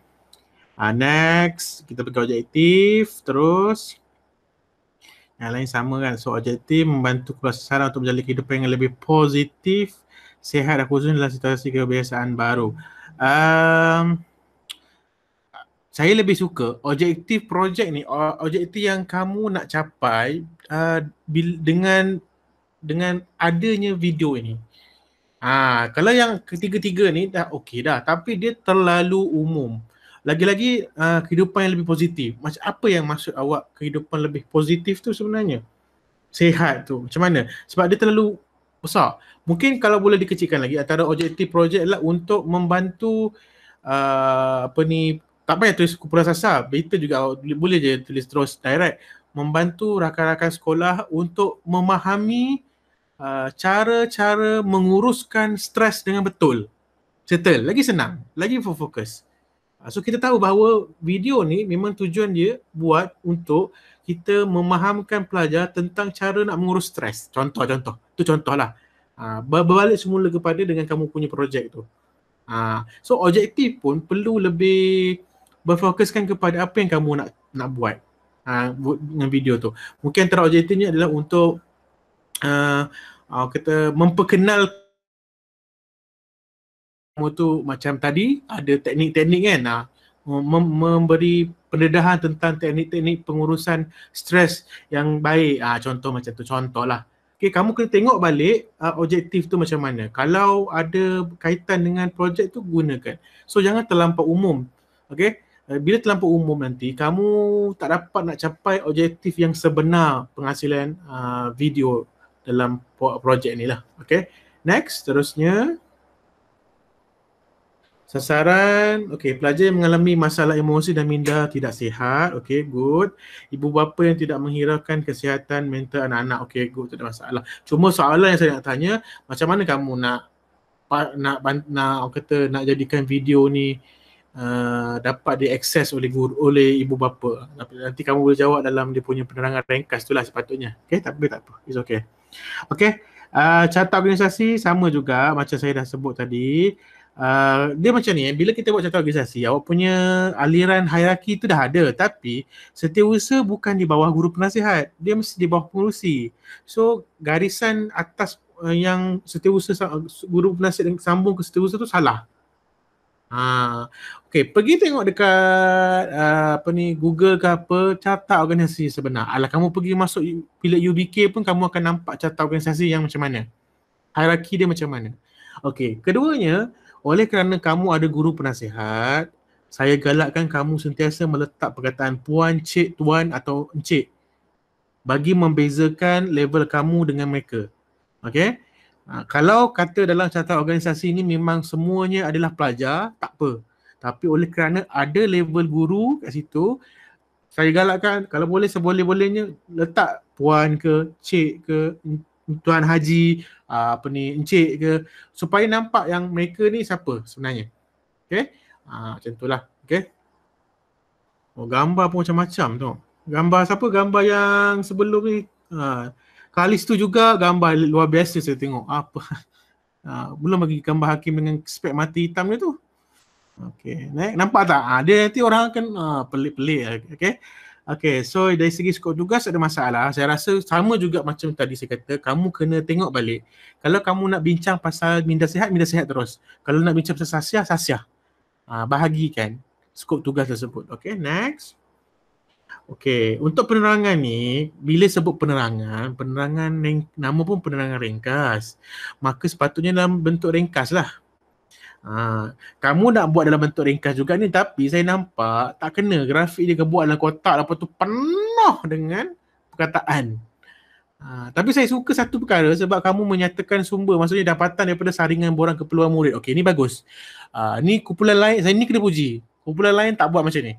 Next, kita pergi objektif. Terus yang lain sama kan. So objektif membantu sasaran untuk menjalani kehidupan yang lebih positif, sihat dan khususnya dalam situasi kebiasaan baru. Saya lebih suka objektif projek ni, objektif yang kamu nak capai dengan adanya video ini. Kalau yang ketiga-tiga ni dah okey dah, tapi dia terlalu umum. Lagi-lagi kehidupan yang lebih positif. Macam apa yang maksud awak kehidupan lebih positif tu sebenarnya? sihat tu macam mana? Sebab dia terlalu besar. Mungkin kalau boleh dikecilkan lagi, antara objektif projek adalah untuk membantu tak payah tulis kumpulan sasar, better juga boleh je tulis terus direct, membantu rakan-rakan sekolah untuk memahami cara-cara menguruskan stres dengan betul. Settle, lagi senang, lagi fokus. So kita tahu bahawa video ni memang tujuan dia buat untuk kita memahamkan pelajar tentang cara nak mengurus stres. Contoh-contoh, tu contohlah. Berbalik semula kepada dengan kamu punya projek tu. So objektif pun perlu lebih berfokuskan kepada apa yang kamu nak buat dengan video tu. Mungkin antara objektifnya adalah untuk kita memperkenal kamu tu macam tadi ada teknik-teknik kan, memberi pendedahan tentang teknik-teknik pengurusan stres yang baik. Contoh macam tu, contohlah. Okay, kamu kena tengok balik objektif tu macam mana. Kalau ada kaitan dengan projek tu, gunakan. So jangan terlampau umum. Okay, bila terlampau umum nanti, kamu tak dapat nak capai objektif yang sebenar penghasilan video dalam projek ni lah. Okay, next, terusnya. Sasaran, okey, pelajar yang mengalami masalah emosi dan minda tidak sihat, okey, good. Ibu bapa yang tidak menghiraukan kesihatan mental anak-anak, okey, good, tak ada masalah. Cuma soalan yang saya nak tanya, macam mana kamu nak jadikan video ni dapat diakses oleh guru, oleh ibu bapa. Nanti kamu boleh jawab dalam dia punya penerangan ringkas tu lah sepatutnya. Okey, tak apa. It's okay. Okey, carta organisasi sama juga macam saya dah sebut tadi. Dia macam ni, bila kita buat carta organisasi, awak punya aliran hierarki tu dah ada, tapi setiausaha bukan di bawah guru penasihat, dia mesti di bawah pengurusi. So garisan atas yang setiausaha guru penasihat yang sambung ke setiausaha tu salah. Okey, pergi tengok dekat Google ke apa, carta organisasi sebenar. Kamu pergi masuk bilik UBK pun kamu akan nampak carta organisasi yang macam mana, hierarki dia macam mana. Okey, keduanya, oleh kerana kamu ada guru penasihat, saya galakkan kamu sentiasa meletak perkataan puan, cik, tuan atau encik bagi membezakan level kamu dengan mereka. Okey? Kalau kata dalam carta organisasi ni memang semuanya adalah pelajar, tak apa. Tapi oleh kerana ada level guru kat situ, saya galakkan kalau boleh seboleh-bolehnya letak puan ke, cik ke, tuan haji, encik ke, supaya nampak yang mereka ni siapa sebenarnya. Okey? Macam itulah. Okey? Gambar pun macam-macam tu. Gambar siapa? Gambar yang sebelum ni. Kalis tu juga gambar luar biasa saya tengok. Apa? Belum lagi gambar hakim dengan spek mata hitam ni tu. Okey, nampak tak? Dia nanti orang akan pelik-pelik. Okey? Okay, so dari segi skop tugas ada masalah. Saya rasa sama juga macam tadi saya kata, kamu kena tengok balik. Kalau kamu nak bincang pasal minda sihat terus. Kalau nak bincang pasal sasiah. Bahagikan skop tugas tersebut. Okay, next. Okay, untuk penerangan ni, bila sebut penerangan nama pun penerangan ringkas. Maka sepatutnya dalam bentuk ringkas lah. Kamu nak buat dalam bentuk ringkas juga ni, tapi saya nampak tak kena, grafik dia buat dalam kotak, lepas tu penuh dengan perkataan. Tapi saya suka satu perkara sebab kamu menyatakan sumber, maksudnya dapatan daripada saringan borang keperluan murid. Okey, ni bagus. Ni kumpulan lain, saya ni kena puji. Kumpulan lain tak buat macam ni.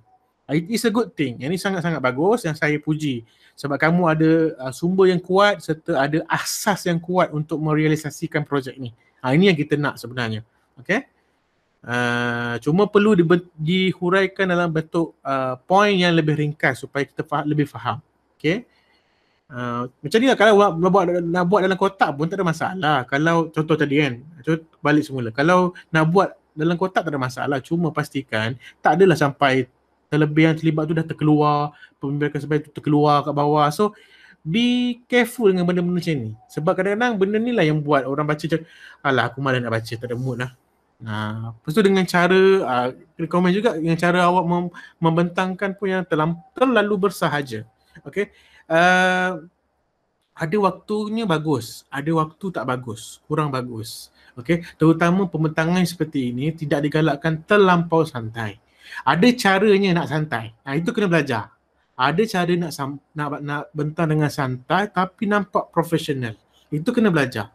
It is a good thing. Yang ni sangat-sangat bagus yang saya puji. Sebab kamu ada sumber yang kuat serta ada asas yang kuat untuk merealisasikan projek ni. Ini yang kita nak sebenarnya. Okay. Cuma perlu dihuraikan dalam bentuk poin yang lebih ringkas supaya kita lebih faham. Okay. Macam ni lah, kalau nak buat dalam kotak pun tak ada masalah. Kalau contoh tadi kan, balik semula. Kalau nak buat dalam kotak tak ada masalah. Cuma pastikan tak adalah sampai terlebih yang terlibat tu dah terkeluar, pembimbingan sebab tu terkeluar kat bawah. So be careful dengan benda-benda macam ni. Sebab kadang-kadang benda ni lah yang buat orang baca macam, alah aku malas nak baca, tak ada mood lah. Lepas tu dengan cara, komen juga dengan cara awak membentangkan pun yang terlalu bersahaja. Okay. Ada waktunya bagus, ada waktu tak bagus, kurang bagus. Okay. Terutama pembentangan seperti ini tidak digalakkan terlampau santai. Ada caranya nak santai. Itu kena belajar. Ada cara nak bentang dengan santai tapi nampak profesional. Itu kena belajar.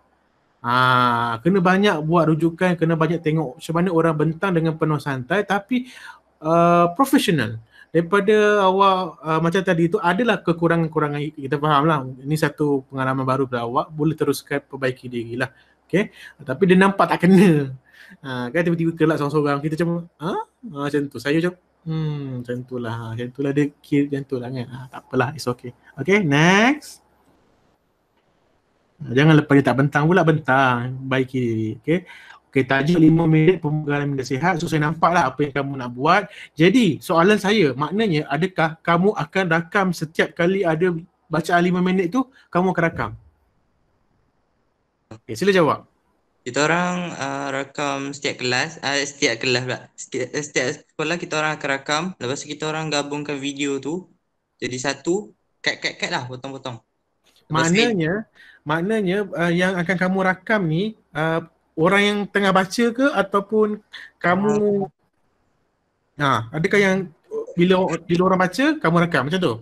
Kena banyak buat rujukan, kena banyak tengok macam mana orang bentang dengan penuh santai tapi profesional. Daripada awak macam tadi tu adalah kekurangan-kekurangan, kita faham lah. Ini satu pengalaman baru pada awak, boleh teruskan perbaiki diri lah. Okay? Tapi dia nampak tak kena. Kan tiba-tiba kelak seorang-seorang, kita macam macam tu. Saya macam macam tu lah. Macam tu lah dia kira macam tu lah kan. Tak apalah, it's okay. Okay, next. Jangan lepas dia tak bentang pula, bentang. Baiki diri. Okay. Okay, tajuk 5 minit pembukaan minda sihat. So, saya nampak lah apa yang kamu nak buat. Jadi, soalan saya, maknanya adakah kamu akan rakam setiap kali ada bacaan 5 minit tu, kamu akan rakam? Okay, sila jawab. Kita orang rakam setiap kelas pula. Setiap sekolah kita orang akan rakam. Lepas tu kita orang gabungkan video tu jadi satu, cut lah, potong-potong. Maknanya yang akan kamu rakam ni orang yang tengah baca ke ataupun kamu adakah yang bila orang baca kamu rakam macam tu?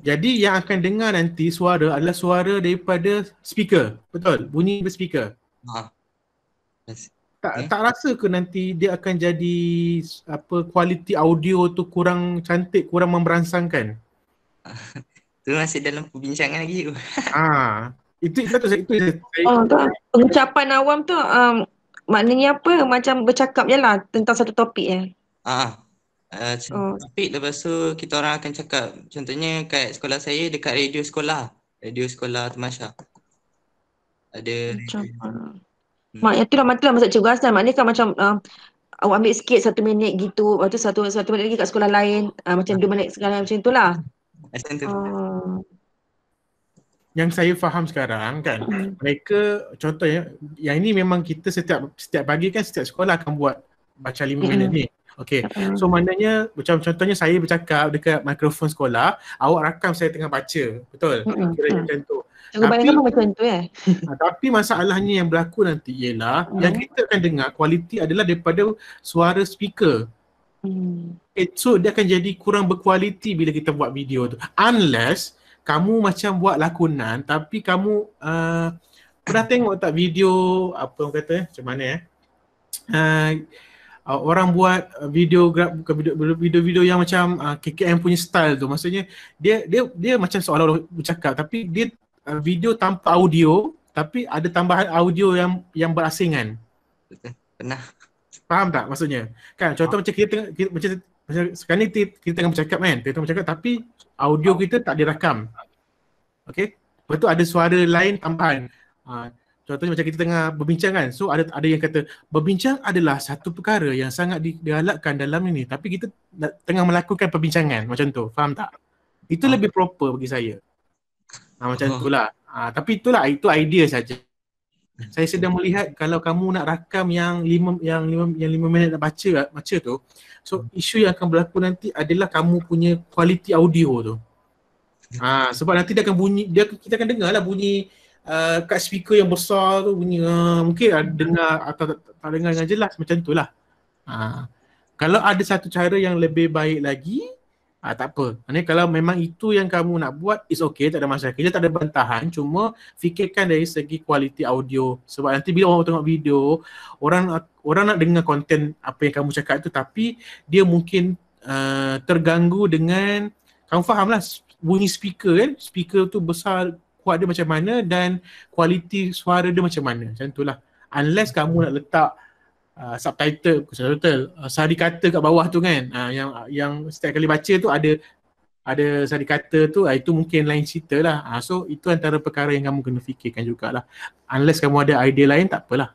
Jadi yang akan dengar nanti suara adalah suara daripada speaker. Betul? Bunyi daripada speaker. Tak rasa ke nanti dia akan jadi kualiti audio tu kurang cantik, kurang memberansangkan? Itu masih dalam perbincangan lagi tu. Itu pengucapan awam tu maknanya apa? Macam bercakap je lah tentang satu topik Topik lepas tu kita orang akan cakap. Contohnya kat sekolah saya dekat radio sekolah Temasya. Ada maknanya tu lah maksud Cikgu Hasnan. Maknanya kan macam awak ambil sikit 1 minit gitu, lepas tu satu minit lagi kat sekolah lain, macam 2 minit sekarang macam tu lah. Macam tu. Yang saya faham sekarang kan, mereka contohnya, yang ini memang kita setiap pagi kan setiap sekolah akan buat baca 5 minit ni. Okay, so maknanya macam contohnya saya bercakap dekat mikrofon sekolah, awak rakam saya tengah baca, betul? Kira macam tu. Tapi masalahnya yang berlaku nanti ialah yang kita akan dengar kualiti adalah daripada suara speaker. So dia akan jadi kurang berkualiti bila kita buat video tu. Unless kamu macam buat lakonan tapi kamu pernah tengok tak video apa orang kata macam mana orang buat video yang macam KKM punya style tu. Maksudnya dia macam seolah-olah bercakap tapi dia video tanpa audio tapi ada tambahan audio yang berasingan. Pernah. Faham tak maksudnya? Kan contoh macam kita macam sekarang ni kita tengah bercakap kan, kita tengah bercakap tapi audio kita tak direkam. Okey? Lepas tu ada suara lain tambahan. Contohnya macam kita tengah berbincang kan. So ada yang kata berbincang adalah satu perkara yang sangat digalakkan dalam ini tapi kita tengah melakukan perbincangan macam tu. Faham tak? Itu lebih proper bagi saya. Macam itulah. Tapi itulah itu idea saja. Saya sedang melihat kalau kamu nak rakam yang 5 minit nak baca tu. So isu yang akan berlaku nanti adalah kamu punya kualiti audio tu. Sebab nanti dia akan bunyi, kita akan dengar lah bunyi kat speaker yang besar tu bunyi mungkin dengar atau tak dengar dengan jelas macam tu lah. Kalau ada satu cara yang lebih baik lagi, tak apa. Maksudnya kalau memang itu yang kamu nak buat, it's okay, tak ada masalah. Kita tak ada bantahan, cuma fikirkan dari segi kualiti audio. Sebab nanti bila orang tengok video, orang nak dengar konten apa yang kamu cakap tu tapi dia mungkin terganggu dengan, kamu faham lah bunyi speaker kan, speaker tu besar, kuat dia macam mana dan kualiti suara dia macam mana. Macam tu lah. Unless kamu nak letak subtitle, sari kata kat bawah tu kan, yang setiap kali baca tu ada sari kata tu, itu mungkin lain cerita lah. So itu antara perkara yang kamu kena fikirkan jugalah. Unless kamu ada idea lain, tak apalah.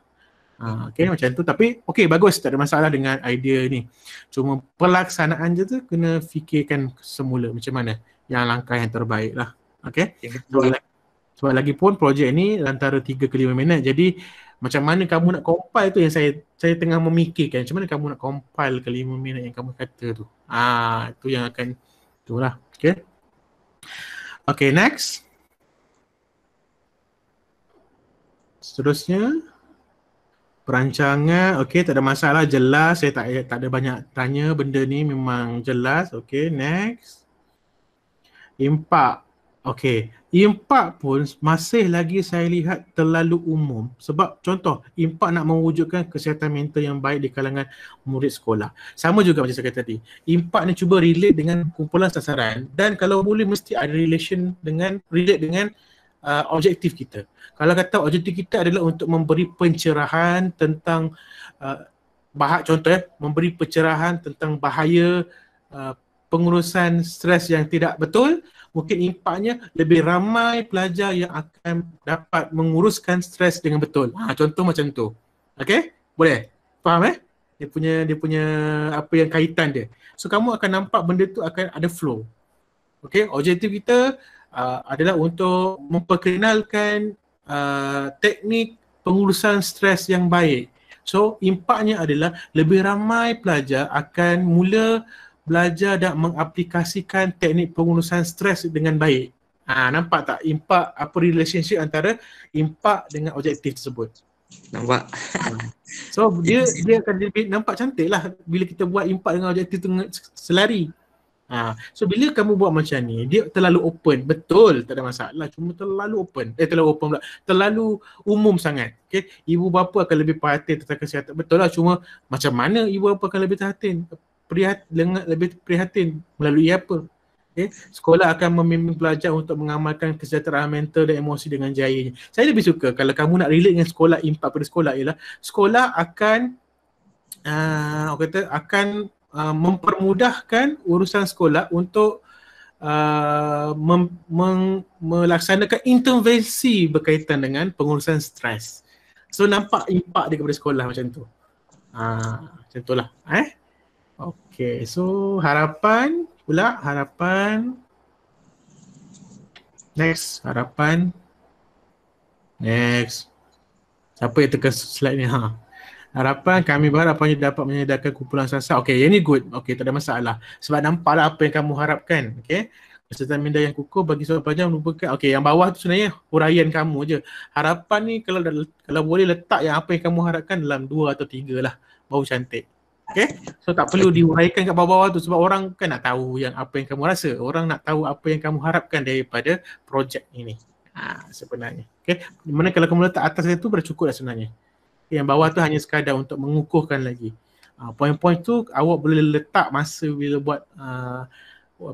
Okay, macam tu. Tapi okay, bagus, tak ada masalah dengan idea ni. Cuma pelaksanaan je tu kena fikirkan semula macam mana yang langkah yang terbaik lah. Okay, sebab lagi pun projek ni antara 3 ke 5 minit. Jadi macam mana kamu nak compile tu yang saya tengah memikirkan. Macam mana kamu nak compile ke 5 minit yang kamu kata tu. Itu yang akan itulah. Okay. Okay, next. Seterusnya Perancangan, okey, tak ada masalah, jelas. Saya tak ada banyak tanya, benda ni memang jelas. Okey, next. Impak. Okey, impak pun masih lagi saya lihat terlalu umum. Sebab contoh, impak nak mewujudkan kesihatan mental yang baik di kalangan murid sekolah. Sama juga macam saya kata tadi. Impak ni cuba relate dengan kumpulan sasaran dan kalau boleh mesti ada relate dengan objektif kita. Kalau kata objektif kita adalah untuk memberi pencerahan tentang memberi pencerahan tentang bahaya pengurusan stres yang tidak betul, mungkin impaknya lebih ramai pelajar yang akan dapat menguruskan stres dengan betul. Contoh macam tu. Okey? Boleh? Faham Dia punya apa yang kaitan dia. So kamu akan nampak benda tu akan ada flow. Okey? Objektif kita adalah untuk memperkenalkan teknik pengurusan stres yang baik. So impaknya adalah lebih ramai pelajar akan mula belajar dan mengaplikasikan teknik pengurusan stres dengan baik. Nampak tak impak apa relationship antara impak dengan objektif tersebut? Nampak. So dia akan lebih nampak cantik lah bila kita buat impak dengan objektif tu selari. So bila kamu buat macam ni, dia terlalu open. Betul, tak ada masalah. Cuma terlalu open. Terlalu umum sangat. Okay? Ibu bapa akan lebih perhatian tentang kesihatan. Betul lah, cuma macam mana ibu bapa akan lebih lebih prihatin melalui apa? Okay? Sekolah akan membimbing pelajar untuk mengamalkan kesejahteraan mental dan emosi dengan jayanya. Saya lebih suka kalau kamu nak relate dengan sekolah, impak pada sekolah ialah sekolah akan mempermudahkan urusan sekolah untuk melaksanakan intervensi berkaitan dengan pengurusan stres. So nampak impak dia kepada sekolah macam tu. Macam tu lah. Okay, so harapan. Next, harapan. Next. Siapa yang tekan slide ni? Harapan kami berharap dapat menyedarkan kumpulan sasar. Okey, yang ni good. Okey, tak ada masalah. Sebab nampaklah apa yang kamu harapkan. Okey. Kesihatan minda yang kukuh bagi seorang pelajar merupakan, okey, yang bawah tu sebenarnya huraian kamu je. Harapan ni kalau boleh letak yang apa yang kamu harapkan dalam 2 atau 3 lah. Baru cantik. Okey. So tak perlu diuraikan kat bawah-bawah tu sebab orang kan nak tahu yang apa yang kamu rasa. Orang nak tahu apa yang kamu harapkan daripada projek ini. Sebenarnya. Okey. Mana kalau kamu letak atas itu dah cukup dah sebenarnya. Yang bawah tu hanya sekadar untuk mengukuhkan lagi. Poin-poin tu awak boleh letak masa bila buat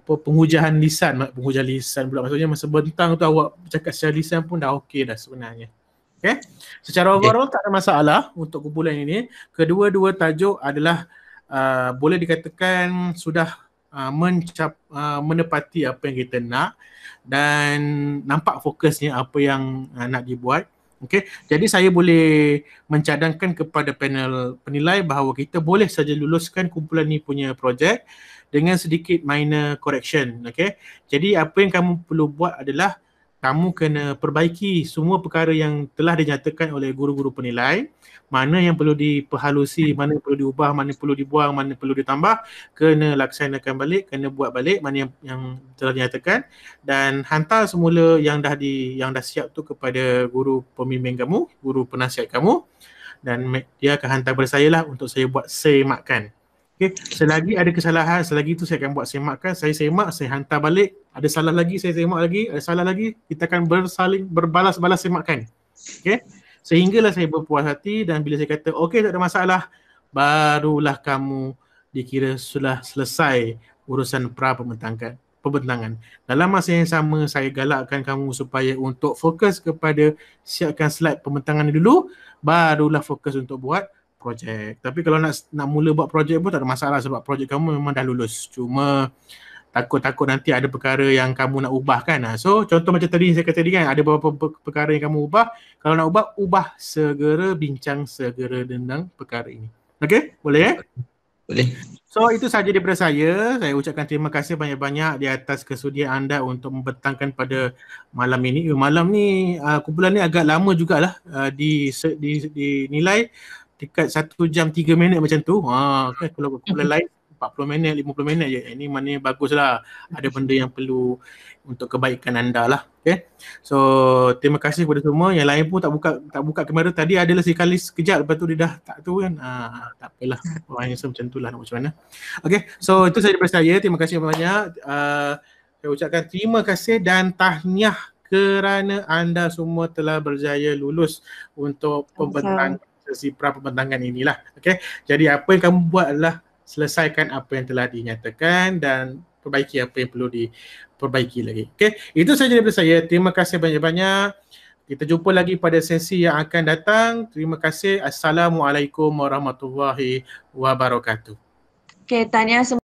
penghujaan lisan pula. Maksudnya masa bentang tu awak bercakap secara lisan pun dah okey dah sebenarnya. Okay? Secara overall tak ada masalah untuk kumpulan ini. Kedua-dua tajuk adalah boleh dikatakan sudah menepati apa yang kita nak dan nampak fokusnya apa yang nak dibuat. Okay, jadi saya boleh mencadangkan kepada panel penilai bahawa kita boleh saja luluskan kumpulan ni punya projek dengan sedikit minor correction. Okay, jadi apa yang kamu perlu buat adalah kamu kena perbaiki semua perkara yang telah dinyatakan oleh guru-guru penilai. Mana yang perlu diperhalusi, mana yang perlu diubah, mana yang perlu dibuang, mana yang perlu ditambah, kena laksanakan balik, kena buat balik mana yang telah dinyatakan dan hantar semula yang dah siap tu kepada guru pembimbing kamu, guru penasihat kamu dan dia akan hantar kepada saya lah untuk saya buat semakkan. Okay. Selagi ada kesalahan, selagi itu saya akan buat semakkan, saya semak, saya hantar balik, ada salah lagi, saya semak lagi, ada salah lagi, kita akan berbalas-balas semakkan. Okay. Sehinggalah saya berpuas hati dan bila saya kata okey tak ada masalah, barulah kamu dikira sudah selesai urusan pembentangan. Dalam masa yang sama saya galakkan kamu supaya untuk fokus kepada siapkan slide pembentangan dulu, barulah fokus untuk buat projek. Tapi kalau nak mula buat projek pun tak ada masalah sebab projek kamu memang dah lulus. Cuma takut nanti ada perkara yang kamu nak ubah kan. So contoh macam tadi saya kata tadi kan, ada beberapa perkara yang kamu ubah. Kalau nak ubah segera bincang segera tentang perkara ini. Okey, boleh Boleh. So itu sahaja daripada saya. Saya ucapkan terima kasih banyak-banyak di atas kesudian anda untuk membentangkan pada malam ini. Malam ni kumpulan ni agak lama jugalah dinilai dekat 1 jam 3 minit macam tu. Kan kalau kumpulan lain 40 minit, 50 minit je. Ini maknanya baguslah. Ada benda yang perlu untuk kebaikan anda lah. Okay. So terima kasih kepada semua. Yang lain pun tak buka kamera tadi, adalah sekali sekejap, lepas tu dia dah tak tu kan. Tak apalah. Orang yang macam tu lah, nak macam mana. Okay, so itu saja daripada saya. Terima kasih banyak. Saya ucapkan terima kasih dan tahniah kerana anda semua telah berjaya lulus untuk pembentangan sesi pra-pembentangan inilah. Okay, jadi apa yang kamu buat adalah selesaikan apa yang telah dinyatakan dan perbaiki apa yang perlu diperbaiki lagi. Okay, itu saja daripada saya. Terima kasih banyak-banyak. Kita jumpa lagi pada sesi yang akan datang. Terima kasih. Assalamualaikum warahmatullahi wabarakatuh. Okay, tahniah semua.